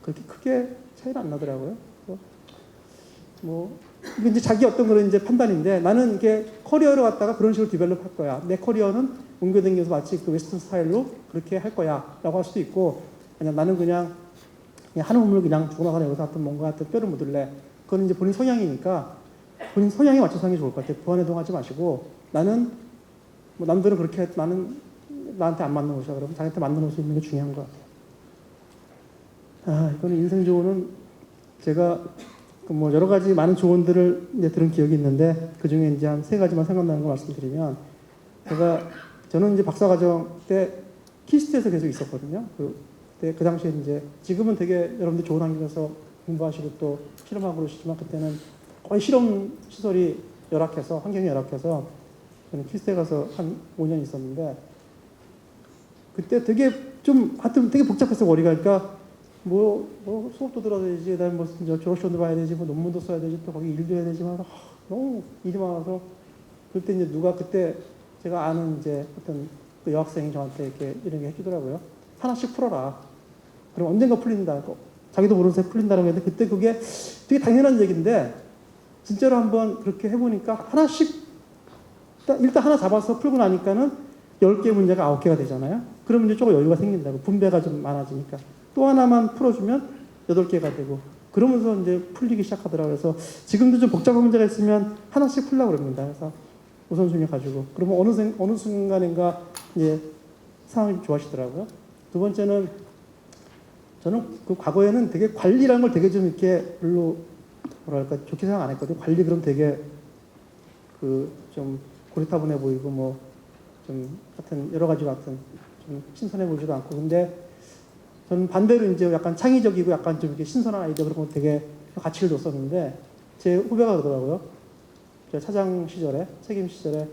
그렇게 크게 차이는 안 나더라고요. 뭐 이게 이제 자기 어떤 그런 이제 판단인데, 나는 이게 커리어를 갖다가 그런 식으로 디벨롭 할 거야. 내 커리어는 옮겨다녀서 마치 그 웨스턴 스타일로 그렇게 할 거야 라고 할 수도 있고, 아니면 나는 그냥 한 우물 그냥 죽어나가는 여기서 하여튼 뭔가 하여튼 뼈를 묻을래. 그건 이제 본인 성향이니까 본인 성향에 맞춰서 하는 게 좋을 것 같아요. 부안해동하지 마시고, 나는 뭐 남들은 그렇게 나는 나한테 안 맞는 옷이야 그러면 자기한테 맞는 옷을 입는 게 중요한 것 같아요. 이거는 인생 조언은 제가 뭐 여러 가지 많은 조언들을 이제 들은 기억이 있는데, 그 중에 이제 한 3가지만 생각나는 거 말씀드리면, 저는 이제 박사과정 때 키스트에서 계속 있었거든요. 그 당시에 이제 지금은 되게 여러분들 좋은 환경에서 공부하시고 또 실험하고 그러시지만, 그때는 거의 실험 시설이 열악해서, 환경이 열악해서 저는 키스트에 가서 한 5년 있었는데, 그때 되게 좀 하여튼 되게 복잡했어요. 머리가. 그러니까 뭐 수업도 들어야 되지, 그다음에 뭐 졸업시험도 봐야 되지, 뭐 논문도 써야 되지, 또 거기 일도 해야 되지만 너무 일이 많아서, 그때 이제 누가 그때 제가 아는 이제 어떤 그 여학생이 저한테 이렇게 이런 게 해주더라고요. 하나씩 풀어라. 그럼 언젠가 풀린다. 자기도 모르는 새에 풀린다라고 했는데, 그때 그게 되게 당연한 얘기인데 진짜로 한번 그렇게 해보니까 하나씩 일단 하나 잡아서 풀고 나니까는 10개 문제가 9개가 되잖아요. 그러면 이제 조금 여유가 생긴다고. 분배가 좀 많아지니까. 또 하나만 풀어주면 8개가 되고, 그러면서 이제 풀리기 시작하더라고요. 그래서 지금도 좀 복잡한 문제가 있으면 하나씩 풀려고 그럽니다. 그래서 우선순위 가지고. 그러면 어느 순간인가 이제 상황이 좋아지더라고요. 두 번째는, 저는 그 과거에는 되게 관리라는 걸 되게 좀 이렇게 별로 뭐랄까 좋게 생각 안 했거든요. 관리 그럼 되게 좀 고리타분해 보이고 뭐 좀 하여튼 여러 가지 같은 좀 신선해 보이지도 않고. 근데 저는 반대로 이제 약간 창의적이고 약간 좀 이렇게 신선한 아이디어 그런 거 되게 가치를 뒀었는데, 제 후배가 그러더라고요. 제 차장 시절에, 책임 시절에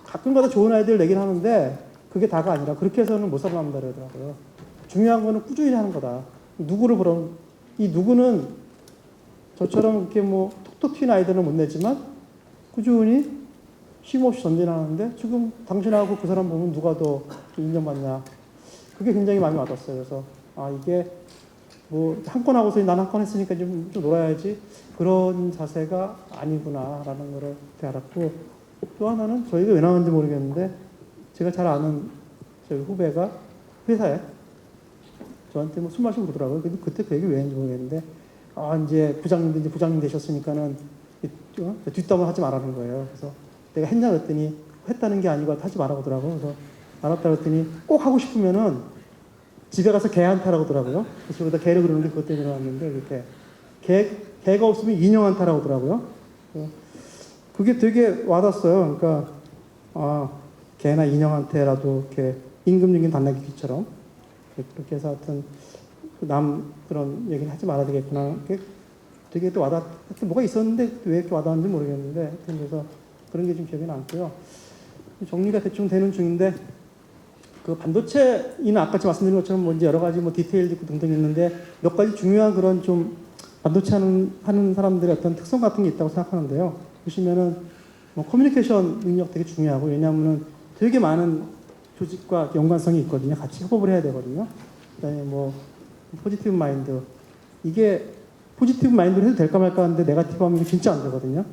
가끔가다 좋은 아이디어를 내긴 하는데 그게 다가 아니라 그렇게 해서는 못 살아남는다 그러더라고요. 중요한 거는 꾸준히 하는 거다. 누구를 그럼, 이 누구는 저처럼 이렇게 뭐 톡톡 튀는 아이디어는 못 내지만 꾸준히 쉼없이 전진하는데, 지금 당신하고 그 사람 보면 누가 더 인정받냐. 그게 굉장히 마음에 와닿았어요. 그래서 이게 뭐 한 건 하고서 난 한 건 했으니까 좀 놀아야지, 그런 자세가 아니구나라는 거를 그때 알았고, 또 하나는 저희가 왜 나왔는지 모르겠는데, 제가 잘 아는 저희 후배가 회사에 저한테 뭐 술 마시고 그러더라고요. 근데 그때 그 얘기 왜 했는지 모르겠는데, 이제 부장님 되셨으니까는 뒷담화 하지 말라는 거예요. 그래서 내가 했냐 그랬더니 했다는 게 아니고 하지 말라고 하더라고요. 그래서 알았다 그랬더니 꼭 하고 싶으면은 집에 가서 개한테 하라고 하더라고요. 그래서 여기다 개를 그러는데 그것 때문에 나왔는데, 이렇게 개가 없으면 인형한테 하라고 하더라고요. 그게 되게 와닿았어요. 그러니까 개나 인형한테라도 이렇게 임금님긴 단나기처럼 그렇게 해서 하여튼 그런 얘기를 하지 말아야 되겠구나. 되게 또 하여튼 뭐가 있었는데 왜 이렇게 와닿았는지 모르겠는데, 하여튼 그래서 그런 게 좀 기억이 남고요. 정리가 대충 되는 중인데, 그 반도체는 아까 말씀드린 것처럼 뭐 이제 여러 가지 뭐 디테일도 있고 등등 있는데, 몇 가지 중요한 그런 좀 반도체 하는 사람들의 어떤 특성 같은 게 있다고 생각하는데요. 보시면은 뭐 커뮤니케이션 능력 되게 중요하고, 왜냐하면은 되게 많은 조직과 연관성이 있거든요. 같이 협업을 해야 되거든요. 그다음에 뭐 포지티브 마인드, 이게 포지티브 마인드로 해도 될까 말까 하는데 네거티브 하면 진짜 안 되거든요.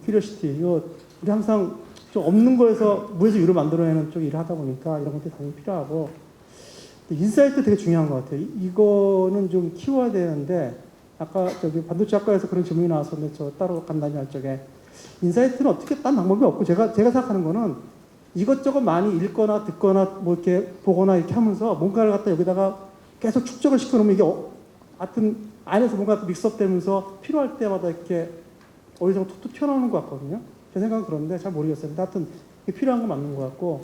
큐리오시티, 이거 우리 항상 좀 없는 거에서 무에서 유를 만들어내는 쪽 일을 하다 보니까 이런 것들이 당연히 필요하고, 인사이트 되게 중요한 것 같아요. 이거는 좀 키워야 되는데, 아까 저기 반도체 학과에서 그런 질문이 나왔었는데 저 따로 간단히 할 적에, 인사이트는 어떻게 딴 방법이 없고, 제가 생각하는 거는 이것저것 많이 읽거나 듣거나 뭐 이렇게 보거나 이렇게 하면서 뭔가를 갖다 여기다가 계속 축적을 시켜놓으면 이게 하여튼 안에서 뭔가 믹스업 되면서 필요할 때마다 이렇게 어디서 툭툭 튀어나오는 것 같거든요. 제 생각은 그런데 잘 모르겠어요. 근데 하여튼 이게 필요한 건 맞는 것 같고,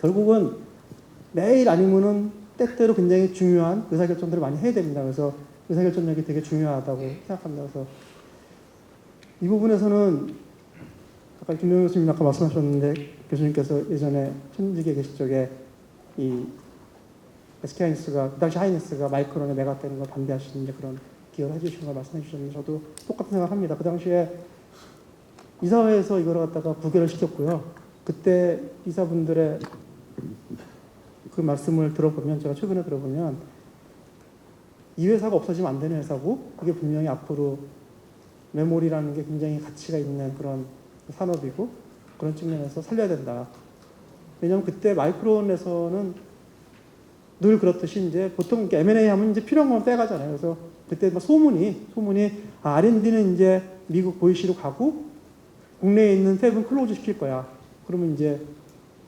결국은 매일 아니면은 때때로 굉장히 중요한 의사결정들을 많이 해야 됩니다. 그래서 의사결정력이 되게 중요하다고 생각합니다. 그래서 이 부분에서는 아까 김영우 교수님 아까 말씀하셨는데, 교수님께서 예전에 천직에 계실 적에 이 SK 하이닉스가 그 당시 하이닉스가 마이크론에 매각되는 걸 반대하시는 이제 그런 기여를 해주신 걸 말씀해 주셨는데 저도 똑같은 생각합니다. 그 당시에 이사회에서 이걸 갖다가 부결을 시켰고요. 그때 이사분들의 그 말씀을 들어보면 제가 최근에 들어보면 이 회사가 없어지면 안 되는 회사고 그게 분명히 앞으로 메모리라는 게 굉장히 가치가 있는 그런 산업이고 그런 측면에서 살려야 된다. 왜냐하면 그때 마이크론에서는 늘 그렇듯이 이제 보통 M&A 하면 이제 필요한 건 빼가잖아요. 그래서 그때 막 소문이 R&D는 이제 미국 보이시로 가고 국내에 있는 팹은 클로즈 시킬 거야. 그러면 이제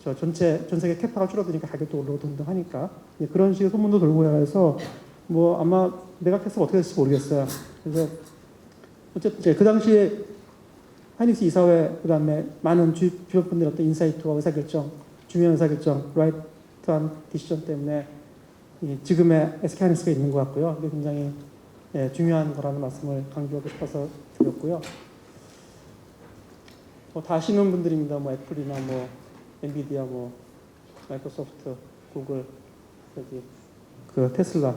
전 세계 캐파가 줄어드니까 가격도 오르고 등등 하니까 그런 식의 소문도 돌고 해서 뭐 아마 매각했으면 어떻게 됐을지 모르겠어요. 그래서 어쨌든 그 당시에 하이닉스 이사회 그다음에 많은 주변 분들 어떤 인사이트와 의사결정, 중요한 의사결정, 라이트한 디시전 때문에 지금의 SK 하이닉스가 있는 것 같고요. 이게 굉장히 중요한 거라는 말씀을 강조하고 싶어서 드렸고요. 다 아시는 분들입니다. 뭐 애플이나 뭐 엔비디아, 뭐 마이크로소프트, 구글, 여기 그 테슬라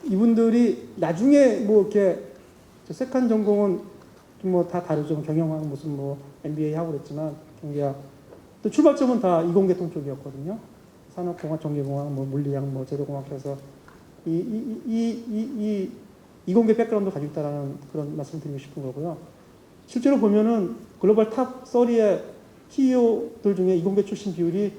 이분들이 나중에 뭐 이렇게 세컨 전공은 좀 뭐 다 다르죠. 경영학 무슨 뭐 MBA 하고 그랬지만 경제학 또 출발점은 다 이공계통 쪽이었거든요. 산업공학, 전기공학, 뭐 물리학, 뭐 제도공학 해서 이 이공계 백그라운드 가지고 있다라는 그런 말씀 드리고 싶은 거고요. 실제로 보면은 글로벌 탑 30의 CEO들 중에 이공계 출신 비율이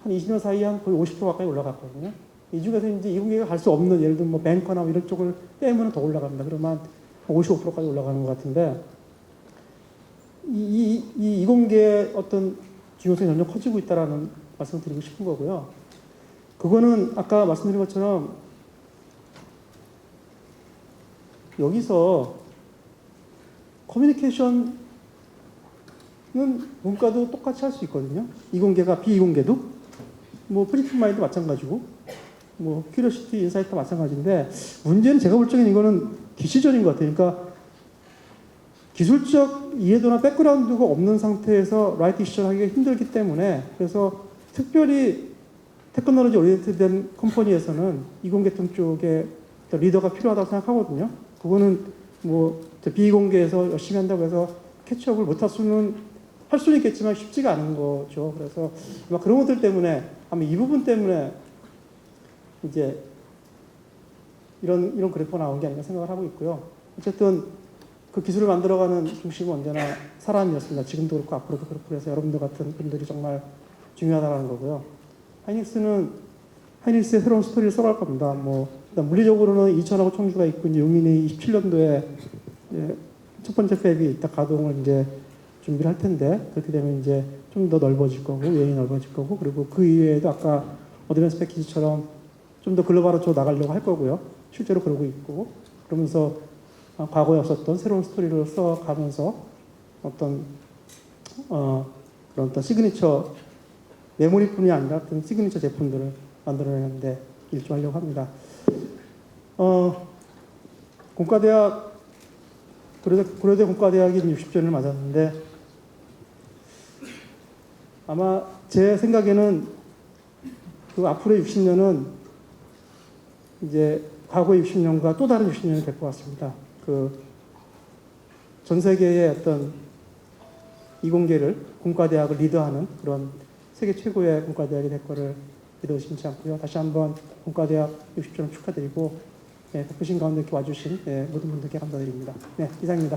한 20년 사이에 한 거의 50% 가까이 올라갔거든요. 이 중에서 이제 이공계가 갈 수 없는 예를 들면 뭐 뱅커나 이런 쪽을 빼면 더 올라갑니다. 그러면 55%까지 올라가는 것 같은데 이 이공계의 어떤 중요성이 점점 커지고 있다라는 말씀을 드리고 싶은 거고요. 그거는 아까 말씀드린 것처럼 여기서 커뮤니케이션은 문과도 똑같이 할 수 있거든요. 이공계가 비이공계도 뭐 프리트마인도 마찬가지고 뭐 큐리오시티 인사이트도 마찬가지인데 문제는 제가 볼 적엔 이거는 기시전인 것 같아요. 그러니까 기술적 이해도나 백그라운드가 없는 상태에서 라이트 디시전 하기가 힘들기 때문에 그래서 특별히 테크놀로지 오리엔티드된 컴퍼니에서는 이공계통 쪽에 리더가 필요하다고 생각하거든요. 그거는 뭐 비공개에서 열심히 한다고 해서 캐치업을 못할 수는 할 수는 있겠지만 쉽지가 않은 거죠. 그래서 아마 그런 것들 때문에 아마 이 부분 때문에 이제 이런 그래프가 나온 게 아닌가 생각을 하고 있고요. 어쨌든 그 기술을 만들어가는 중심은 언제나 사람이었습니다. 지금도 그렇고 앞으로도 그렇고 그래서 여러분들 같은 분들이 정말 중요하다는 거고요. 하이닉스의 새로운 스토리를 써갈 겁니다. 뭐 물리적으로는 이천하고 청주가 있고 이제 용인이 27년도에 첫 번째 팹이 이따 가동을 이제 준비를 할 텐데 그렇게 되면 이제 좀 더 넓어질 거고 외형이 넓어질 거고 그리고 그 이외에도 아까 어드밴스 패키지처럼 좀 더 글로벌로 쪽 나가려고 할 거고요. 실제로 그러고 있고 그러면서 과거에 없었던 새로운 스토리를 써가면서 어떤 그런 어떤 시그니처 메모리뿐이 아니라 어떤 시그니처 제품들을 만들어내는데 일조하려고 합니다. 공과대학 고려대 공과대학이 60주년을 맞았는데 아마 제 생각에는 그 앞으로의 60년은 이제 과거의 60년과 또 다른 60년이 될 것 같습니다. 그 전 세계의 어떤 이공계를 공과대학을 리드하는 그런 세계 최고의 공과대학이 될 거를 믿어 의심치 않고요. 다시 한번 공과대학 60주년 축하드리고 바쁘신 가운데 이렇게 와주신 모든 분들께 감사드립니다. 네, 이상입니다.